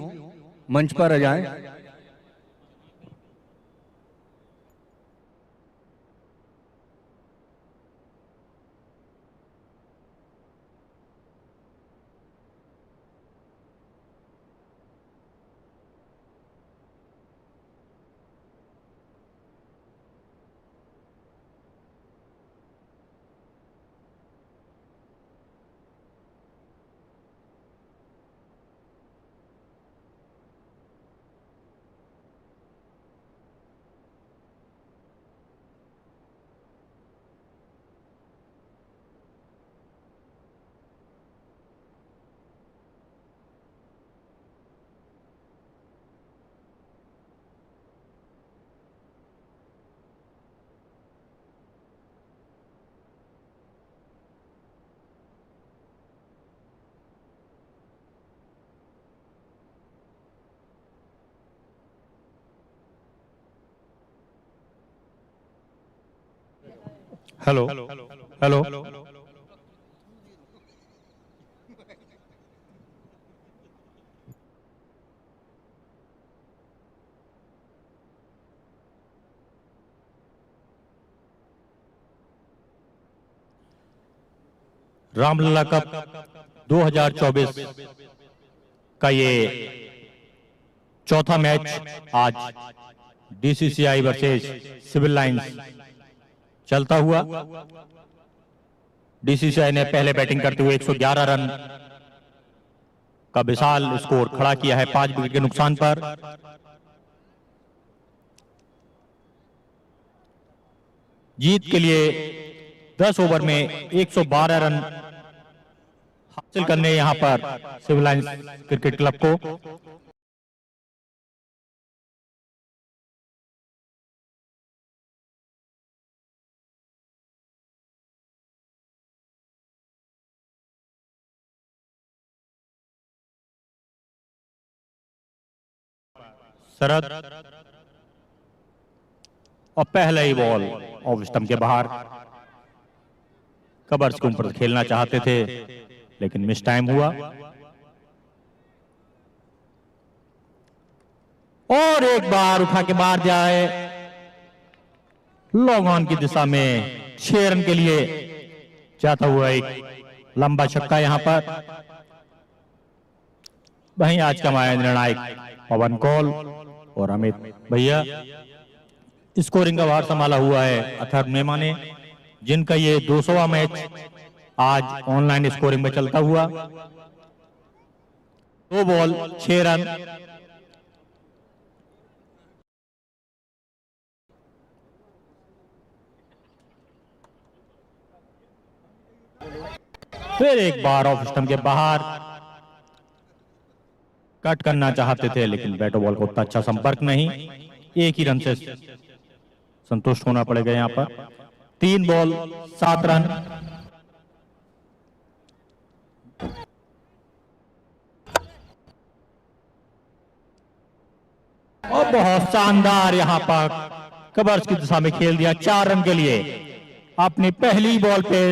मंच पर आ जाएं। हेलो हेलो रामलला कप 2024 का ये चौथा मैच आज डीसीसीआई वर्सेस सिविल लाइंस चलता हुआ। डीसीसीआई ने पहले बैटिंग करते हुए 111 रन का विशाल स्कोर खड़ा किया है 5 विकेट के नुकसान पर। जीत के लिए 10 ओवर में 112 रन हासिल करने यहां पर सिविल लाइंस क्रिकेट क्लब को। शरद और पहले ही बॉल ऑफ स्टंप के बाहर। कवर्स के ऊपर खेलना चाहते थे लेकिन मिस टाइम हुआ। और एक बार उठा के बाहर जाए लॉन्ग ऑन की दिशा में 6 रन के लिए जाता हुआ एक लंबा छक्का यहां पर। वहीं आज का माया निर्णायक पवन कौल और अमित भैया। स्कोरिंग का भार संभाला हुआ है अथर्व नेमा ने, जिनका ये 200वां मैच आज ऑनलाइन स्कोरिंग में चलता हुआ। 2 बॉल 6 रन। फिर एक बार ऑफ स्टंप के बाहर कट करना चाहते थे लेकिन बैट बॉल को उतना अच्छा संपर्क नहीं। एक ही रन से संतुष्ट होना पड़ेगा यहां पर। 3 बॉल 7 रन। और बहुत शानदार यहां पर कवर्स की दिशा में खेल दिया 4 रन के लिए। अपनी पहली बॉल पे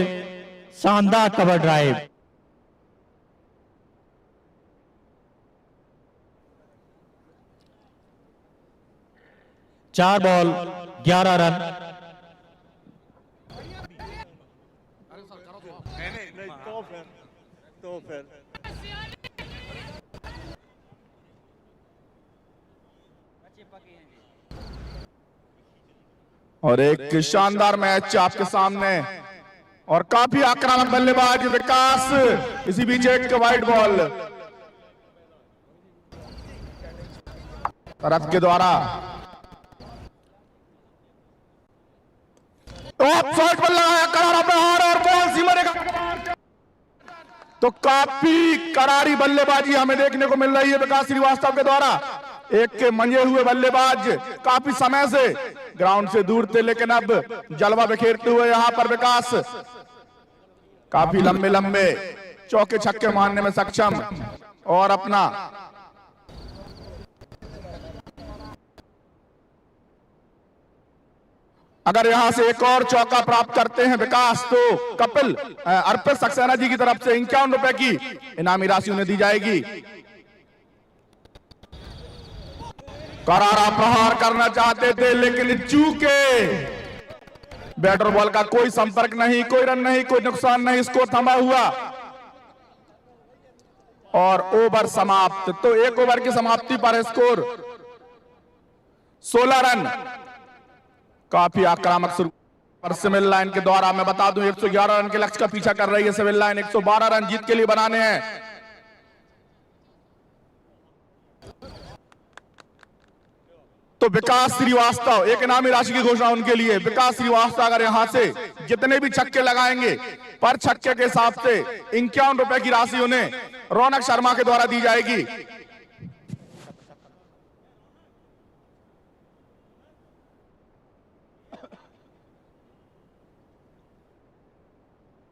शानदार कवर ड्राइव। चार बॉल 11 रन। नहीं तो फिर और एक शानदार मैच आपके सामने और काफी आक्रामक बल्लेबाज विकास। इसी बीच एक वाइड बॉल तरफ के द्वारा शॉट बॉल लगाया करारा प्रहार और बॉल सीमा रेखा। तो काफी करारी बल्लेबाजी हमें देखने को मिल रही है विकास श्रीवास्तव के द्वारा। एक के मंजे हुए बल्लेबाज काफी समय से ग्राउंड से दूर थे लेकिन अब जलवा बिखेरते हुए यहां पर विकास काफी लंबे लंबे चौके छक्के मारने में सक्षम और अपना अगर यहां से एक और चौका प्राप्त करते हैं विकास तो कपिल अर्पित सक्सेना जी की तरफ से 51 रुपए की इनामी राशि उन्हें दी जाएगी। करारा प्रहार करना चाहते थे लेकिन चूके, बैटर बॉल का कोई संपर्क नहीं, कोई रन नहीं, कोई नुकसान नहीं, स्कोर थमा हुआ और ओवर समाप्त। तो एक ओवर की समाप्ति पर स्कोर 16 रन। काफी आक्रामक शुरू पर सिविल लाइन के द्वारा मैं बता दूं 111 रन के लक्ष्य का पीछा कर रही है सिविल लाइन। 112 रन जीत के लिए बनाने हैं। तो विकास श्रीवास्तव, एक इनामी राशि की घोषणा उनके लिए। विकास श्रीवास्तव अगर यहां से जितने भी छक्के लगाएंगे पर छक्के के हिसाब से 51 रुपए की राशि उन्हें रौनक शर्मा के द्वारा दी जाएगी।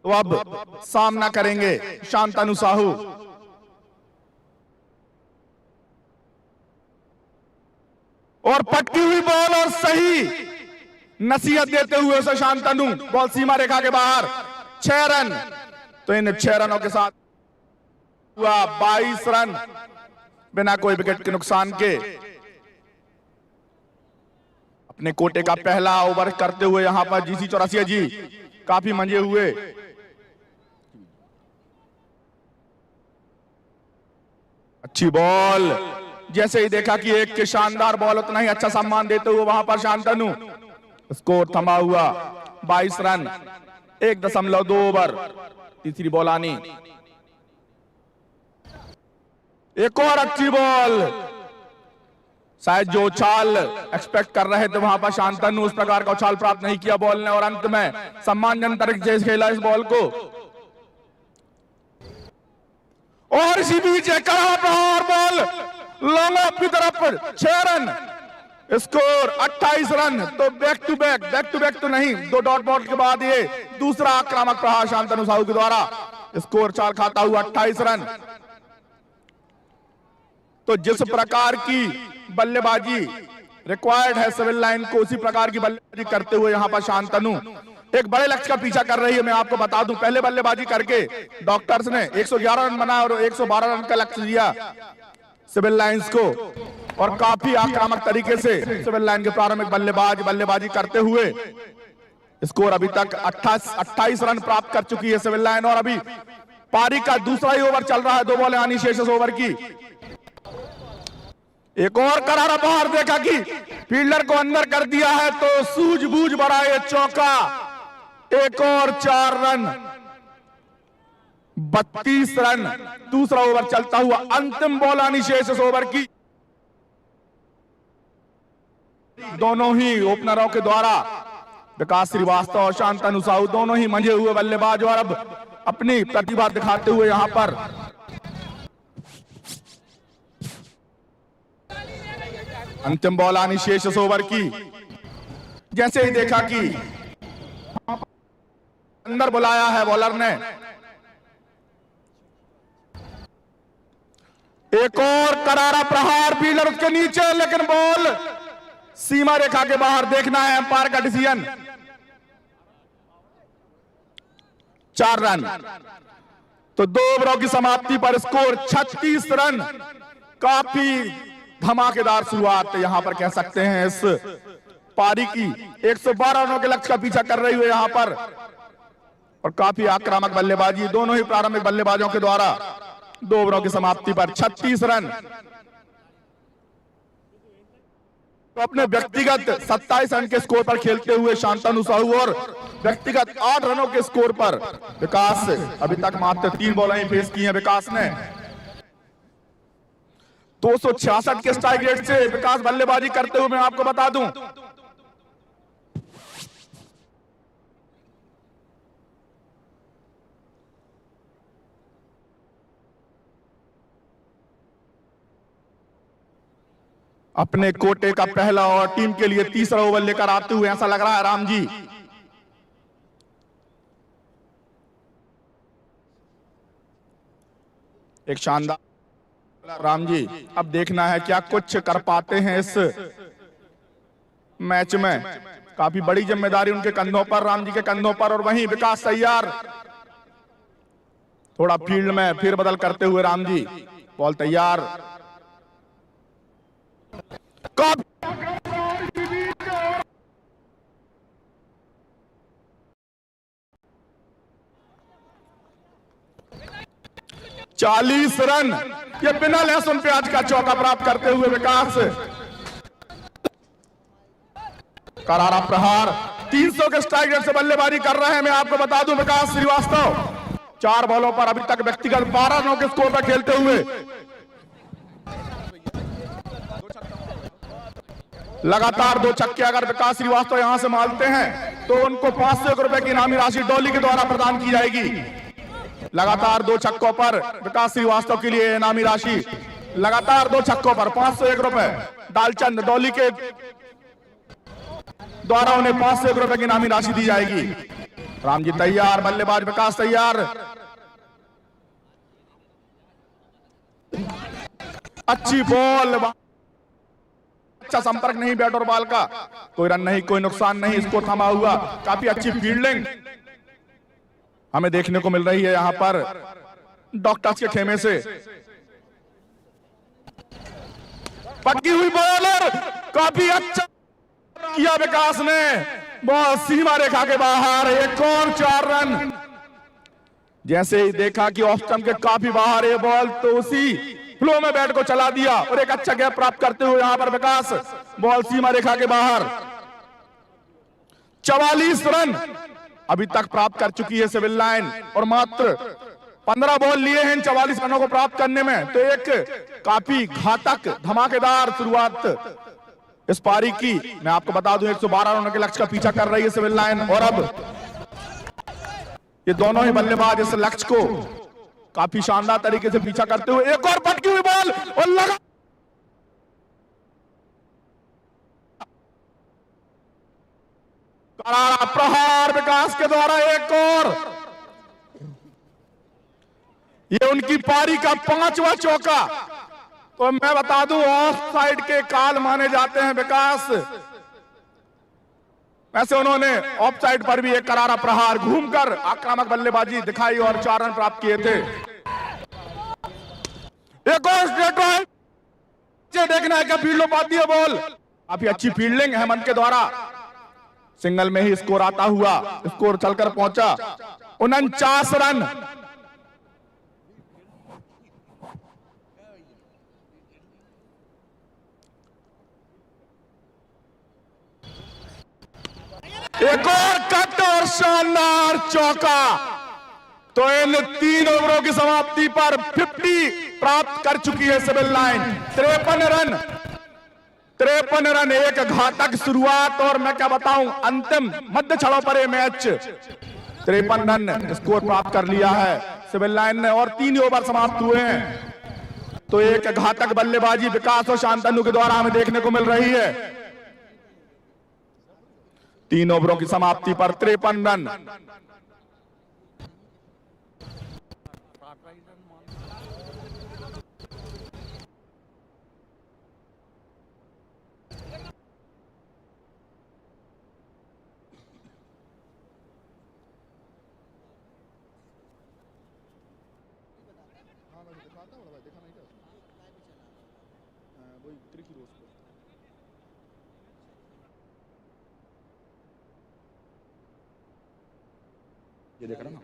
तो अब सामना करेंगे शांतनु साहू। और पटकी हुई बॉल और सही नसीहत देते हुए उसे शांतनु, बॉल सीमा रेखा के बाहर। 6 रन। तो इन 6 रनों के साथ हुआ 22 रन बिना कोई विकेट के नुकसान के। अपने कोटे का पहला ओवर करते हुए यहां पर जीसी चौरसिया जी काफी मंजे हुए। अच्छी बॉल, जैसे ही देखा कि एक के शानदार बॉल उतना ही अच्छा सम्मान देते हुए वहां पर शांतनु। स्कोर थमा हुआ 22 रन 1.2 ओवर। तीसरी बॉल आनी, एक और अच्छी बॉल। शायद जो उछाल एक्सपेक्ट कर रहे थे वहां पर शांतनु उस प्रकार का उछाल प्राप्त नहीं किया बॉल ने और अंत में सम्मानजनक तरीके से खेला इस बॉल को। और इसी बीच एक प्रहार बॉल लॉन्ग ऑफ की तरफ 6 रन। Score 28 run. तो बैक टू बैक तो नहीं, 2 डॉट बॉल के बाद ये दूसरा आक्रामक प्रहार शांतनु साहू के द्वारा। स्कोर चाल खाता हुआ 28 रन। तो जिस प्रकार की बल्लेबाजी रिक्वायर्ड है सिविल लाइन को उसी प्रकार की बल्लेबाजी करते हुए यहां पर शांतनु एक बड़े लक्ष्य का पीछा कर रही है। मैं आपको बता दूं पहले बल्लेबाजी करके डॉक्टर्स ने 111 रन बनाया और 112 रन का लक्ष्य दिया सिविल लाइंस को और काफी आक्रामक तरीके से सिविल लाइन के प्रारंभिक बल्लेबाजी करते हुए स्कोर अभी तक 28 रन प्राप्त कर चुकी है सिविल लाइन। और अभी पारी का दूसरा ही ओवर चल रहा है, 2 बॉलें आनी शेष ओवर की। एक और करारा बाहर देखा कि फील्डर को अंदर कर दिया है तो सूझबूझ भरा ये चौका। एक और 4 रन 32 रन। दूसरा ओवर चलता हुआ अंतिम बॉल आनी शेष इस ओवर की। दोनों ही ओपनरों के द्वारा विकास श्रीवास्तव और शांतनु साहू दोनों ही मंझे हुए बल्लेबाज और अब अपनी प्रतिभा दिखाते हुए यहां पर अंतिम बॉल आनी शेष इस ओवर की। जैसे ही देखा कि अंदर बुलाया है बॉलर ने, एक और करारा प्रहार फील्डर उसके नीचे, लेकिन बॉल सीमा रेखा के बाहर। देखना है अंपायर का डिसीजन। 4 रन। तो 2 ओवरों की समाप्ति पर स्कोर 36 रन। काफी धमाकेदार शुरुआत यहां पर कह सकते हैं इस पारी की। 112 रनों के लक्ष्य का पीछा कर रही हुई यहां पर और काफी आक्रामक बल्लेबाजी दोनों ही प्रारंभिक बल्लेबाजों के द्वारा। 2 ओवरों की समाप्ति पर 36 रन। तो अपने व्यक्तिगत 27 रन के स्कोर पर खेलते हुए शांतनु साहू और व्यक्तिगत 8 रनों के स्कोर पर विकास अभी तक मात्र 3 बॉलें फेस की हैं विकास ने। 266 के स्ट्राइक रेट से विकास बल्लेबाजी करते हुए मैं आपको बता दूं अपने कोटे का पहला और टीम के लिए तीसरा ओवर लेकर आते हुए ऐसा लग रहा है राम जी। एक शानदार राम जी, अब देखना है क्या कुछ कर पाते हैं इस मैच में। काफी बड़ी जिम्मेदारी उनके कंधों पर, राम जी के कंधों पर। और वहीं विकास तैयार, थोड़ा फील्ड में फिर बदल करते हुए राम जी। बॉल तैयार, काफी 40 रन, ये बिना लहसुन प्याज का चौका प्राप्त करते हुए विकास। करारा प्रहार, 300 के स्ट्राइक रेट से बल्लेबाजी कर रहे हैं। मैं आपको बता दूं विकास श्रीवास्तव 4 बॉलों पर अभी तक व्यक्तिगत 12 रनों के स्कोर पर खेलते हुए लगातार 2 छक्के अगर विकास श्रीवास्तव यहां से मारते हैं तो उनको 500 रुपए की इनामी राशि डॉली के द्वारा प्रदान की जाएगी। लगातार 2 छक्कों पर विकास श्रीवास्तव के लिए इनामी राशि, लगातार 2 छक्कों पर 501 रुपए। डालचंद डॉली के द्वारा उन्हें 501 रुपए की इनामी राशि दी जाएगी। राम जी तैयार, बल्लेबाज विकास तैयार। अच्छी बॉल, अच्छा संपर्क नहीं बैट और बॉल का, कोई रन नहीं, कोई नुकसान नहीं, इसको थमा हुआ। काफी अच्छी फील्डिंग हमें देखने को मिल रही है यहां पर डॉक्टर्स के खेमे से। पटकी हुई बॉल और काफी अच्छा किया विकास ने, बॉल सीमा रेखा के बाहर, एक और 4 रन। जैसे ही देखा कि ऑफ स्टंप के काफी बाहर है बॉल, तो उसी फ्लो में बैट को चला दिया और एक अच्छा गैप प्राप्त करते हुए यहां पर विकास, बॉल सीमा रेखा के बाहर। 44 रन अभी तक प्राप्त कर चुकी है सिविल लाइन और मात्र 15 बॉल लिए हैं इन 44 रनों को प्राप्त करने में। तो एक काफी घातक धमाकेदार शुरुआत इस पारी की। मैं आपको बता दूं 112 रनों के लक्ष्य का पीछा कर रही है सिविल लाइन और अब ये दोनों ही बल्लेबाज इस लक्ष्य को काफी शानदार तरीके से पीछा करते हुए। एक और पटकी हुई बॉल और लगा करारा प्रहार विकास के द्वारा एक और, ये उनकी पारी का 5वां चौका। तो मैं बता दूं ऑफ साइड के काल माने जाते हैं विकास, वैसे उन्होंने ऑफ साइड पर भी एक करारा प्रहार घूमकर आक्रामक बल्लेबाजी दिखाई और 4 रन प्राप्त किए थे। एक और स्ट्रेट ड्राइव, देखना है क्या फील्ड हो पाती है बॉल। काफी अच्छी फील्डिंग हेमंत के द्वारा, सिंगल में ही स्कोर आता हुआ, स्कोर चलकर पहुंचा 49 रन। एक और कट और शानदार चौका। तो इन 3 ओवरों की समाप्ति पर 50 प्राप्त कर चुकी है सिविल लाइन। 53 रन, एक घातक शुरुआत और मैं क्या बताऊं अंतिम मध्य छड़ों पर यह मैच 53 रन स्कोर प्राप्त कर लिया है सिविल लाइन ने और 3 ओवर समाप्त हुए हैं। तो एक घातक बल्लेबाजी विकास और शांतनु के द्वारा हमें देखने को मिल रही है। 3 ओवरों की समाप्ति पर 53 रन। ये देख रहा ना,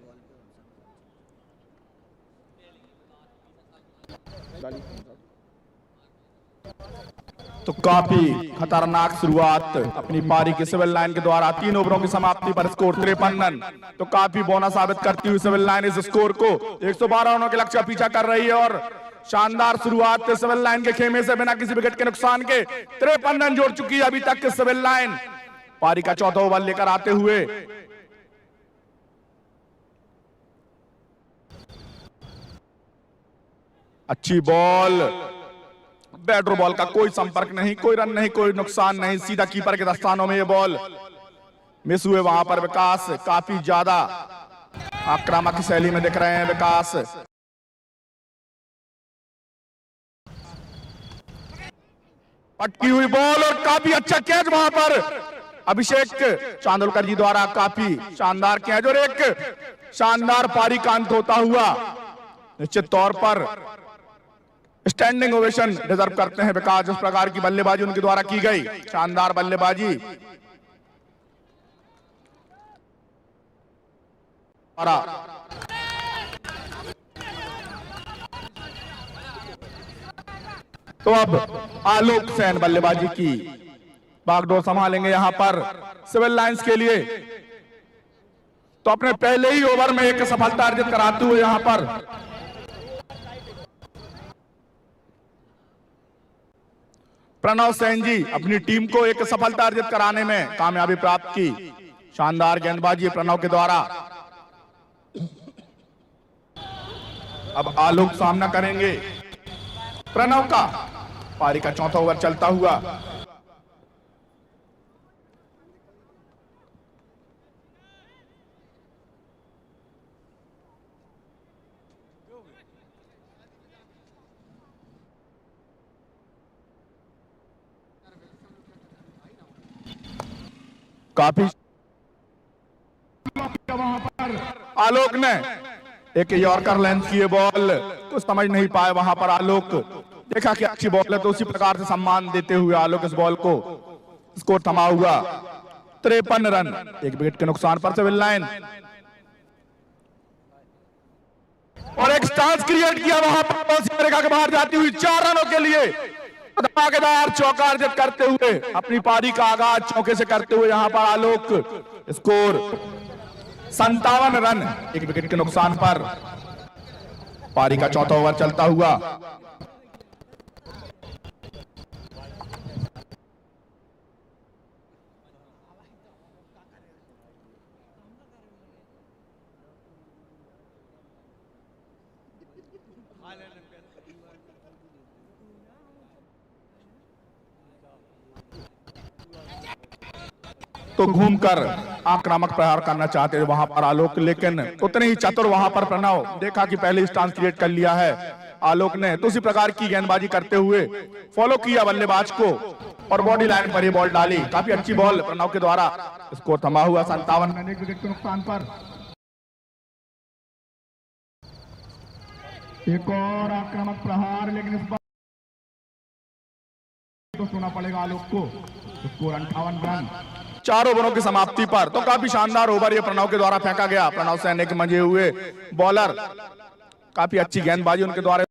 तो काफी खतरनाक शुरुआत अपनी पारी की सिविल लाइन के द्वारा। 3 ओवरों की समाप्ति पर स्कोर 53 रन। तो काफी बोनस साबित करती हुई सिविल लाइन इस स्कोर को 112 रनों के लक्ष्य का पीछा कर रही है और शानदार शुरुआत सिविल लाइन के खेमे से बिना किसी विकेट के नुकसान के 53 रन जोड़ चुकी है अभी तक की सिविल लाइन। पारी का 14वां ओवर लेकर आते हुए अच्छी बॉल, बैट और बॉल का कोई संपर्क नहीं, कोई रन नहीं, कोई नुकसान नहीं, सीधा कीपर के दस्तानों में ये बॉल मिस हुए। वहां पर विकास काफी ज्यादा आक्रामक शैली में दिख रहे हैं विकास। पटकी हुई बॉल और काफी अच्छा कैच वहां पर अभिषेक चांदोलकर जी द्वारा काफी शानदार किया है, जो एक शानदार पारी का अंत होता हुआ निश्चित तौर पर स्टैंडिंग ओवेशन डिजर्व करते हैं विकास। जिस प्रकार की बल्लेबाजी उनके द्वारा की गई, शानदार बल्लेबाजी। तो अब आलोक सैन बल्लेबाजी की बागडोर संभालेंगे यहां पर सिविल लाइंस के लिए। तो अपने पहले ही ओवर में एक सफलता अर्जित कराते हुए यहां पर प्रणव सैन जी अपनी टीम को एक सफलता अर्जित कराने में कामयाबी प्राप्त की। शानदार गेंदबाजी प्रणव के द्वारा। अब आलोक सामना करेंगे प्रणव का। पारी का चौथा ओवर चलता हुआ। काफी वहां पर आलोक ने एक यॉर्कर लेंथ की बॉल कुछ समझ नहीं पाए। वहां पर आलोक देखा कि अच्छी बॉल है तो उसी प्रकार से सम्मान देते हुए आलोक इस बॉल को स्कोर थमा हुआ। 53 रन, एक विकेट के नुकसान पर सिविल लाइन। और एक स्टांस क्रिएट किया वहां पर सीमा रेखा के बाहर जाती हुई 4 रनों के लिए धमाकेदार चौका अर्जित करते हुए अपनी पारी का आगाज चौके से करते हुए यहां पर आलोक। स्कोर 57 रन, एक विकेट के नुकसान पर। पारी का चौथा ओवर चलता हुआ। तो घूमकर आक्रामक प्रहार करना चाहते थे वहां पर आलोक, लेकिन उतने ही चतुर वहां पर प्रणव। देखा कि पहले स्टांस क्रिएट कर लिया है आलोक ने, तो उसी प्रकार की गेंदबाजी करते हुए फॉलो किया बल्लेबाज को और बॉडी लाइन पर ये बॉल डाली। काफी अच्छी बॉल प्रणव के द्वारा। स्कोर थमा हुआ 57 रन, एक विकेट के नुकसान पर। एक और आक्रामक प्रहार, लेकिन इस बार तो सुना पड़ेगा आलोक को। Score 58 run. 4 ओवरों की समाप्ति पर तो काफी शानदार ओवर ये प्रणव के द्वारा फेंका गया। प्रणव सैन के मंजे हुए बॉलर, काफी अच्छी गेंदबाजी उनके द्वारा।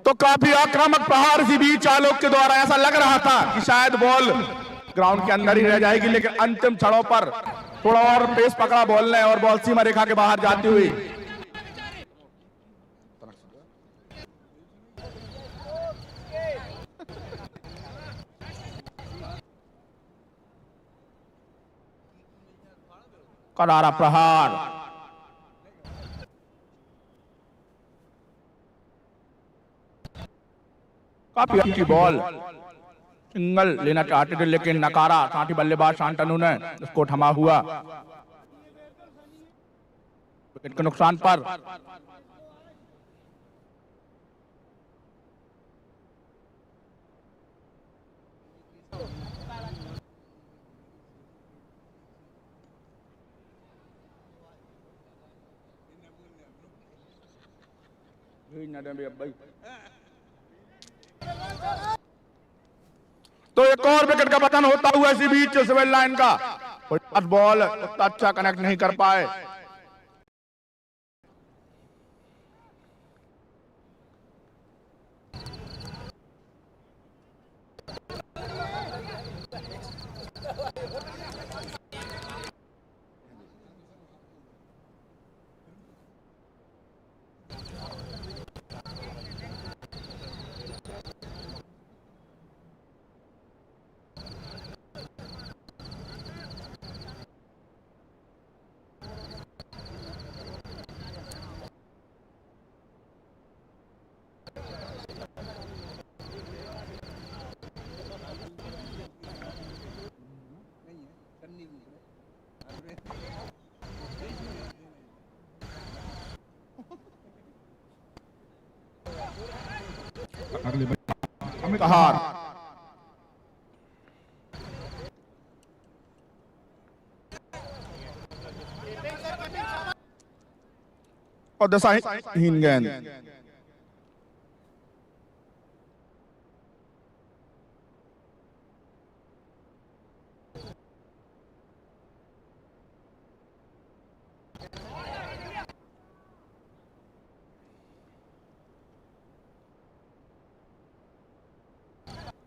तो काफी आक्रामक प्रहार इसी बीच आलोक के द्वारा। ऐसा लग रहा था कि शायद बॉल ग्राउंड के अंदर ही रह जाएगी, लेकिन अंतिम क्षणों पर थोड़ा और पेस पकड़ा बॉल ने और बॉल सीमा रेखा के बाहर जाती हुई। करारा प्रहार। काफी अच्छी बॉल, सिंगल लेना चाहते थे लेकिन नकारा साथी बल्लेबाज शांतनु ने। उसको थमा हुआ, विकेट के नुकसान पर। तो एक और विकेट का पतन होता हुआ इसी बीच सिविल लाइन का। बॉल उतना अच्छा कनेक्ट नहीं कर पाए। कहार। और दिशाहीन गेंद।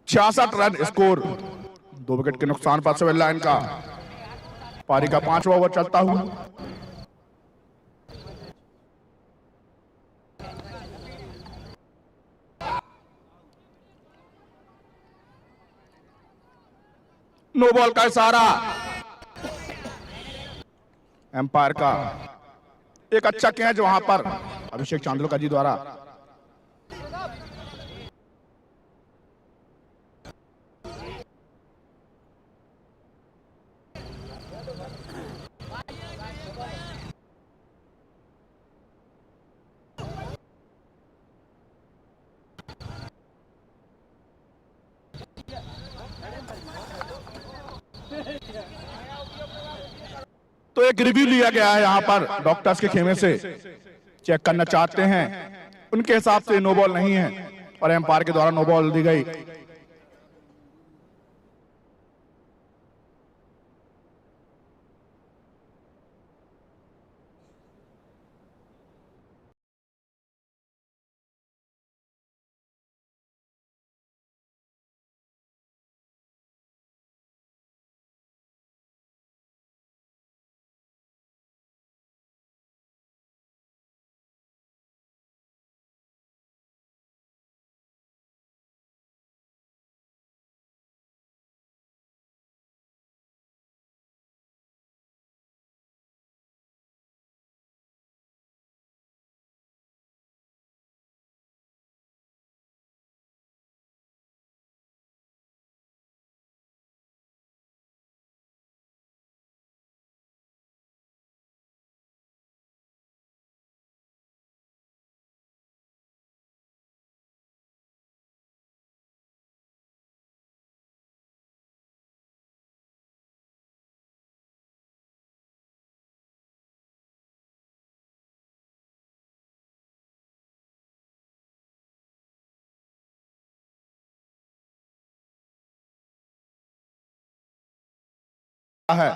छियासठ रन स्कोर, 2 विकेट के नुकसान पर सिविल लाइन का पारी का 5वां ओवर चलता हुआ। नो बॉल का इशारा एम्पायर का। एक अच्छा कैच वहां पर अभिषेक चांदोरकर जी द्वारा। तो एक रिव्यू लिया गया है यहां पर डॉक्टर्स के खेमे से, चेक करना चाहते हैं। उनके हिसाब से नो बॉल नहीं है और एम्पायर के द्वारा नो बॉल दी गई। है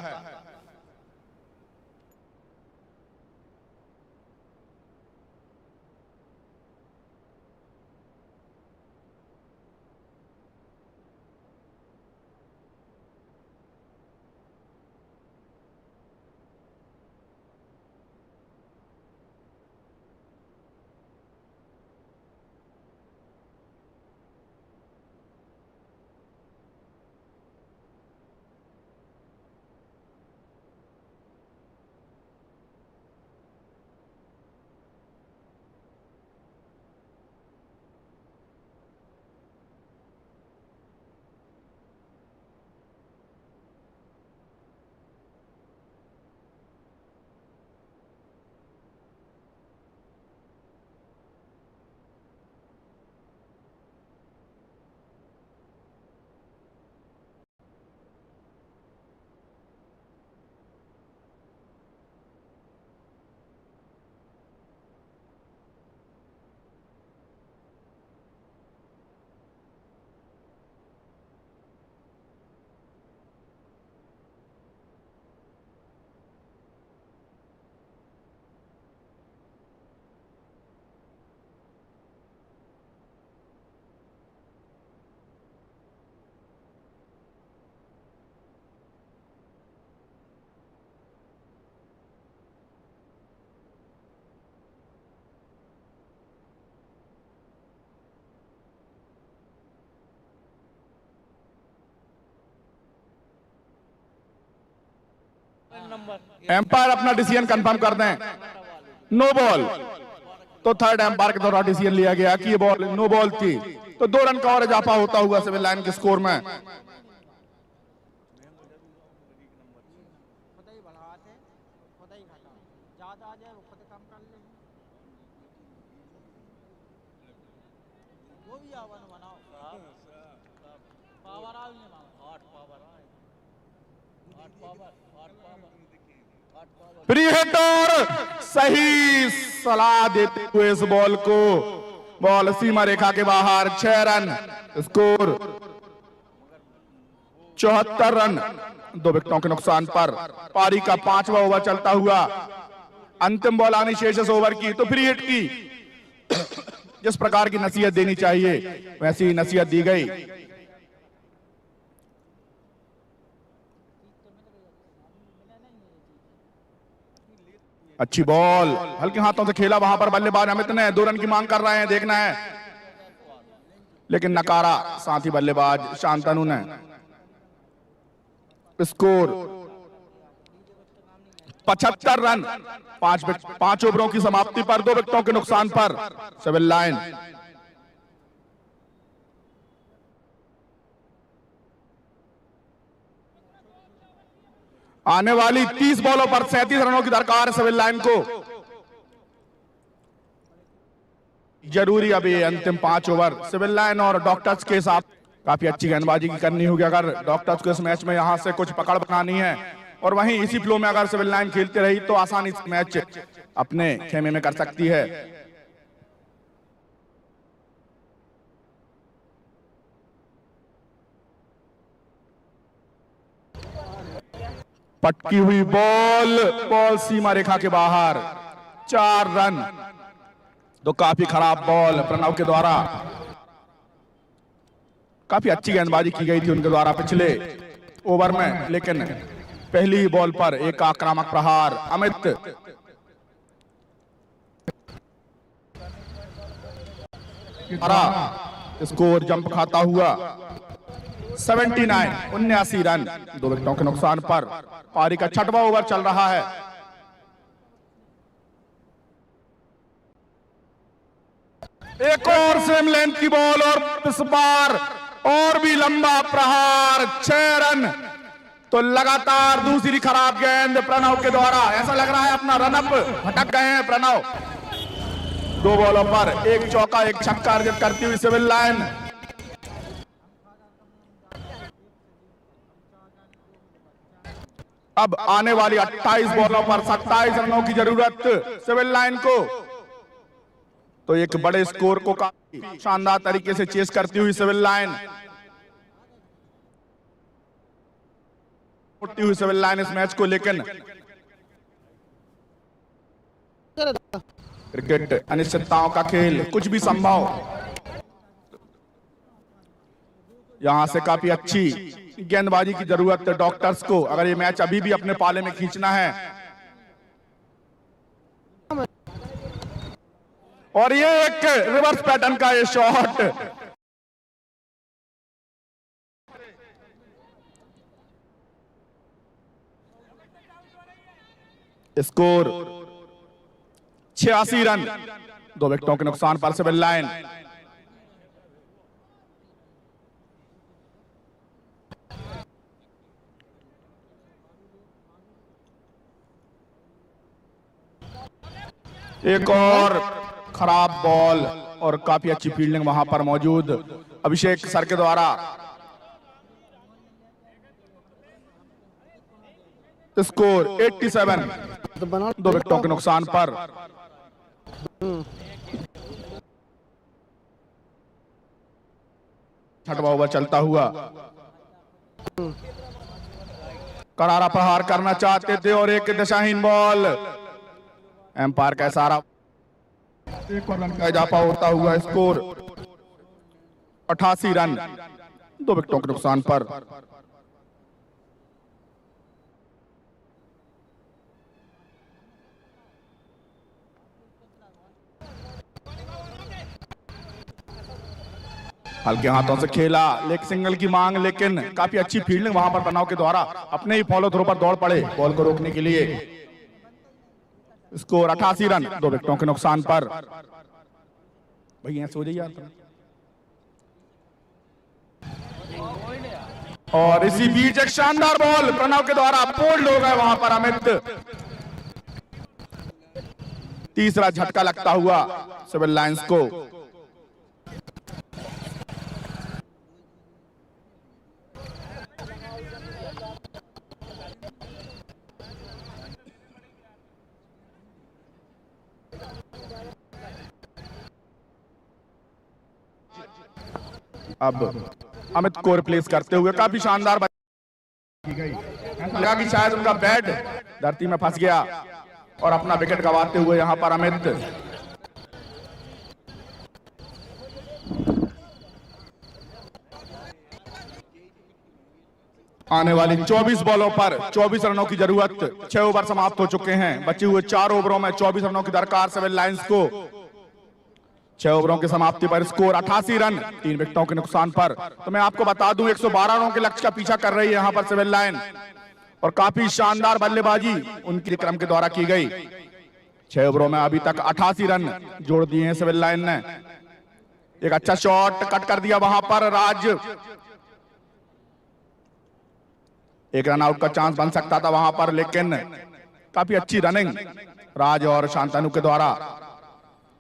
एम्पायर अपना डिसीजन कंफर्म कर दें, नो बॉल। तो थर्ड एम्पायर के द्वारा डिसीजन लिया गया कि ये बॉल नो बॉल थी। तो 2 रन का और इजाफा होता हुआ सिविल लाइन के स्कोर में। फ्री हिट और सही सलाह देते हुए इस बॉल को, बॉल सीमा रेखा के बाहर, 6 रन, स्कोर 74 रन, 2 विकेटों के नुकसान पर। पारी का 5वां ओवर चलता हुआ, अंतिम बॉल आनी शेष इस ओवर की। तो फ्री हिट की जिस प्रकार की नसीहत देनी चाहिए वैसी ही नसीहत दी गई। अच्छी बॉल हल्के हाथों से खेला वहां पर बल्लेबाज अमित ने, 2 रन की मांग कर रहे हैं, देखना है लेकिन नकारा साथी बल्लेबाज शांतनु ने। स्कोर 75 रन, 5 ओवरों की समाप्ति पर, 2 विकेटों के नुकसान पर। सिविल लाइन आने वाली 30 बॉलों पर 37 रनों की दरकार है सिविल लाइन को। जरूरी अभी अंतिम 5 ओवर सिविल लाइन और डॉक्टर्स के साथ काफी अच्छी गेंदबाजी की करनी होगी अगर डॉक्टर्स को इस मैच में यहां से कुछ पकड़ बनानी है। और वहीं इसी फ्लो में अगर सिविल लाइन खेलती रही तो आसानी से मैच अपने खेमे में कर सकती है। पटकी हुई बॉल सीमा रेखा के बाहर, 4 रन। तो काफी खराब बॉल प्रणव के द्वारा, काफी अच्छी गेंदबाजी की गई थी उनके द्वारा पिछले ओवर में, लेकिन पहली ही बॉल पर एक आक्रामक प्रहार। अमित स्कोर जंप खाता हुआ 79 रन, 2 विकेटों के नुकसान पर। पारी का 6वां ओवर चल रहा है। एक और सेम लेंथ की बॉल और इस बार और भी लंबा प्रहार, 6 रन। तो लगातार दूसरी खराब गेंद प्रणव के द्वारा, ऐसा लग रहा है अपना रनअप भटक गए हैं प्रणव। 2 बॉलों पर 1 चौका 1 छक्का अर्जित करती हुई सिविल लाइन। अब आने वाली 28 बॉलों पर 27 रनों की जरूरत सिविल लाइन को। तो एक बड़े स्कोर को काफी शानदार तरीके से चेस करती हुई सिविल लाइन, उठती हुई सिविल लाइन इस मैच को। लेकिन क्रिकेट अनिश्चितताओं का खेल, कुछ भी संभव। यहां से काफी अच्छी गेंदबाजी की जरूरत है डॉक्टर्स को अगर ये मैच अभी भी अपने पाले में खींचना है। और ये एक रिवर्स पैटर्न का ये शॉट, स्कोर 86 रन, 2 विकेटों के नुकसान पर सिविल लाइन। एक और खराब बॉल और काफी अच्छी फील्डिंग वहां पर मौजूद अभिषेक सर के द्वारा। स्कोर 87, 2 विकेटों के नुकसान पर। छठवां ओवर चलता हुआ, करारा प्रहार करना चाहते थे और एक दिशाहीन बॉल, एम्पायर का इशारा, एक और रन का इजाफा होता हुआ। स्कोर 88 रन, 2 विकेटों के नुकसान पर। हल्के हाथों से खेला लेग सिंगल की मांग, लेकिन काफी अच्छी फील्डिंग वहां पर प्रणव के द्वारा, अपने ही फॉलो थ्रो पर दौड़ पड़े बॉल को रोकने के लिए। स्कोर 88 रन, 2 विकेटों के नुकसान पर। भैया सो जाइए यार। और इसी बीच एक शानदार बॉल प्रणव के द्वारा, बोल्ड हो गए वहां पर अमित। तीसरा झटका लगता हुआ सिविल लाइंस को। अब अमित को रिप्लेस करते हुए काफी शानदार की गई। ऐसा लगा कि शायद उनका बैट धरती में फंस गया और अपना विकेट गंवाते हुए यहां पर अमित आने वाली 24 बॉलों पर 24 रनों की जरूरत। 6 ओवर समाप्त हो चुके हैं। बचे हुए 4 ओवरों में 24 रनों की दरकार सिविल लाइंस को। 6 ओवरों की समाप्ति पर स्कोर 88 रन, 3 विकेटों के नुकसान पर। तो मैं आपको बता दूं 112 रनों के लक्ष्य का पीछा कर रही है यहां पर सिविल लाइन और काफी शानदार बल्लेबाजी उनकी क्रम के द्वारा की गई। 6 ओवरों में अभी तक 88 रन जोड़ दिए हैं सिविल लाइन ने। एक अच्छा शॉट कट कर दिया वहां पर राज। एक रन आउट का चांस बन सकता था वहां पर, लेकिन काफी अच्छी रनिंग राज और शांतनु के द्वारा।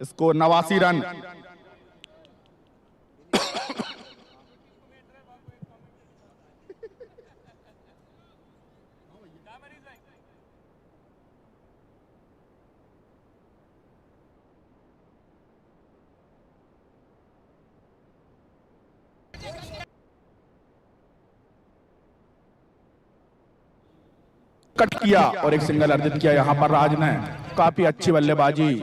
Score 89 run. कट किया और एक सिंगल अर्जित किया यहां पर राज ने। काफी अच्छी बल्लेबाजी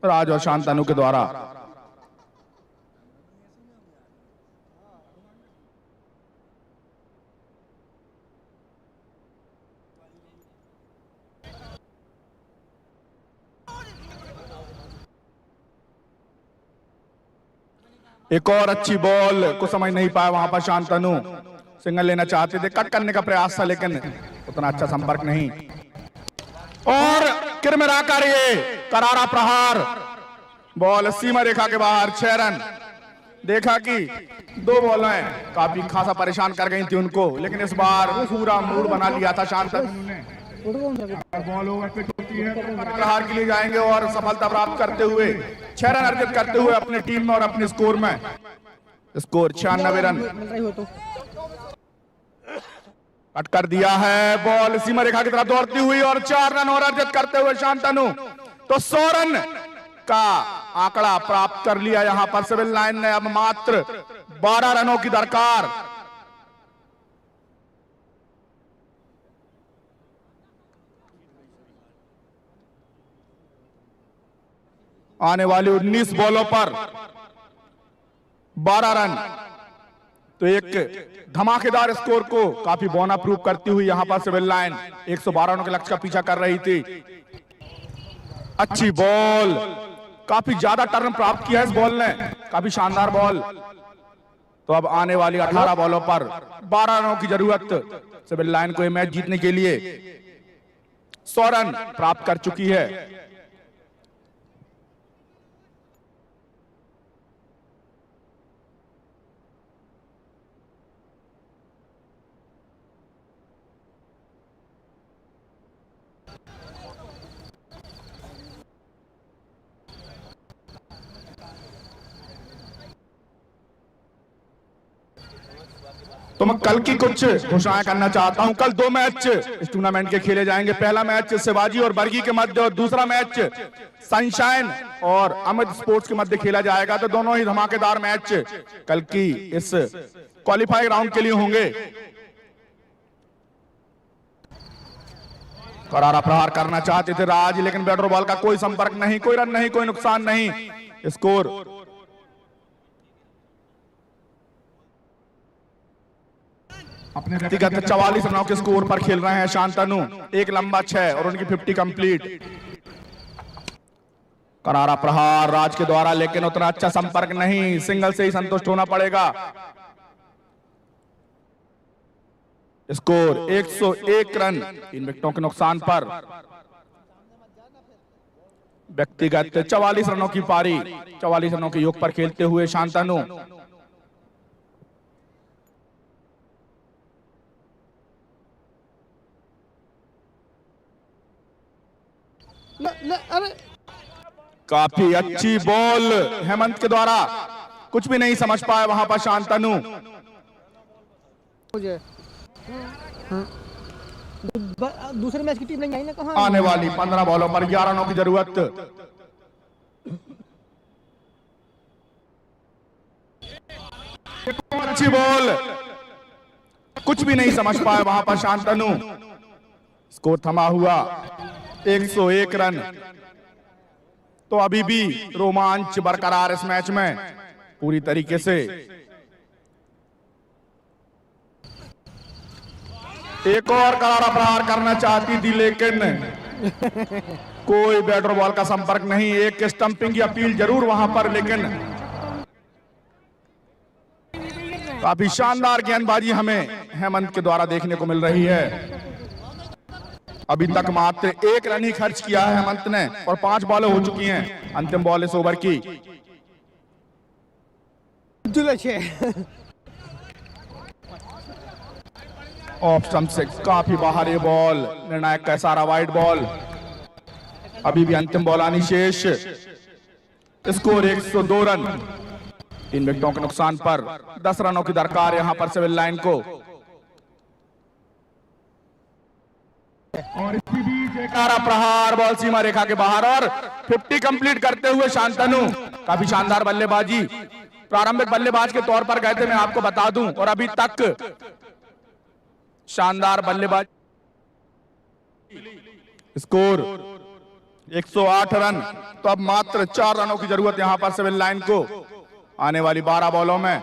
राज और शांतनु के द्वारा। एक और अच्छी बॉल को समझ नहीं पाया वहां पर शांतनु। सिंगल लेना चाहते थे, कट करने का प्रयास था लेकिन उतना अच्छा संपर्क नहीं। और किरमिरा कर ये करारा प्रहार, बॉल सीमा रेखा के बाहर। 6 रन। देखा कि 2 बॉलें काफी खासा परेशान कर गई थी उनको, लेकिन इस बार पूरा मूड बना लिया था शांतनु ने। बॉल ओवर पे होती है तो प्रहार के लिए जाएंगे और सफलता प्राप्त करते हुए 6 रन अर्जित करते हुए अपनी टीम में और अपने स्कोर में। Score 96 run. कट कर दिया है, बॉल सीमा रेखा की तरफ दौड़ती हुई और 4 रन और अर्जित करते हुए शांतनु तो 100 रन का आंकड़ा प्राप्त कर लिया यहां पर सिविल लाइन ने। अब मात्र 12 रनों की दरकार। आने वाली 19 बॉलों पर 12 रन, तो एक धमाकेदार स्कोर को काफी बौना प्रूव करती हुई यहां पर सिविल लाइन 112 रनों के लक्ष्य का पीछा कर रही थी। अच्छी बॉल, काफी ज्यादा टर्न प्राप्त किया है इस बॉल ने, काफी शानदार बॉल। तो अब आने वाली 18 बॉलों पर 12 रनों की जरूरत सिविल लाइन को यह मैच जीतने के लिए। 100 रन प्राप्त कर चुकी है। तो मैं कल की कुछ घोषणाएं करना चाहता हूं। कल 2 मैच इस टूर्नामेंट के खेले जाएंगे। पहला मैच शिवाजी और बर्गी के मध्य और दूसरा मैच सनशाइन और अमित स्पोर्ट्स के मध्य खेला जाएगा। तो दोनों ही धमाकेदार मैच कल की इस क्वालिफाइंग राउंड के लिए होंगे। करारा प्रहार करना चाहते थे राज, लेकिन बैटर बॉल का कोई संपर्क नहीं, कोई रन नहीं, कोई नुकसान नहीं। स्कोर अपने व्यक्तिगत 44 रनों के स्कोर पर खेल रहे हैं शांतनु। एक लंबा 6 और उनकी 50 कंप्लीट। करारा प्रहार राज के द्वारा, लेकिन उतना अच्छा संपर्क नहीं, सिंगल से ही संतुष्ट होना पड़ेगा। स्कोर 101 रन, 3 विकेटों के नुकसान पर। व्यक्तिगत 44 रनों की पारी, 44 रनों के योग पर खेलते हुए शांतनु। काफी अच्छी बॉल हेमंत के द्वारा, कुछ भी नहीं समझ पाया वहां पर शांतनु। दूसरे मैच की टीम नहीं आई ना, कहां आने वाली 15 बॉलों पर 11 रनों की जरूरत। अच्छी बॉल, कुछ भी नहीं समझ पाए वहां पर शांतनु। स्कोर थमा हुआ 101 रन। तो अभी भी रोमांच बरकरार इस मैच में पूरी तरीके से। एक और करारा प्रहार करना चाहती थी लेकिन कोई बैट और बॉल का संपर्क नहीं। एक स्टंपिंग की अपील जरूर वहां पर, लेकिन काफी शानदार गेंदबाजी हमें हेमंत के द्वारा देखने को मिल रही है। अभी तक मात्र 1 रन ही खर्च किया है हेमंत ने और 5 बॉलें हो चुकी हैं अंतिम बॉल इस ओवर की। ऑफ स्टंप से काफी बाहर ये बॉल, निर्णायक का इशारा, वाइड बॉल। अभी भी अंतिम बॉल आनी शेष। Score 102 run. 3 विकेटों के नुकसान पर 10 रनों की दरकार यहां पर सिविल लाइन को। और इसी बीच एक प्रहार, बॉल सीमा रेखा के बाहर और 50 कंप्लीट करते हुए शांतनु। काफी शानदार बल्लेबाजी, प्रारंभिक बल्लेबाज के तौर पर गए थे मैं आपको बता दूं, और अभी तक शानदार बल्लेबाजी। Score 108 run. तो अब मात्र 4 रनों की जरूरत यहां पर सिविल लाइन को आने वाली 12 बॉलों में।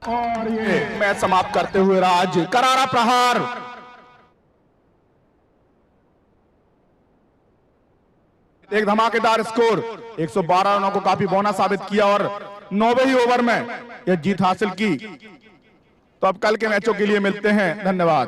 और ये मैच समाप्त करते हुए राज, करारा प्रहार। एक धमाकेदार स्कोर, 112 रनों को काफी बौना साबित किया और 9वें ही ओवर में यह जीत हासिल की। तो अब कल के मैचों के लिए मिलते हैं, धन्यवाद।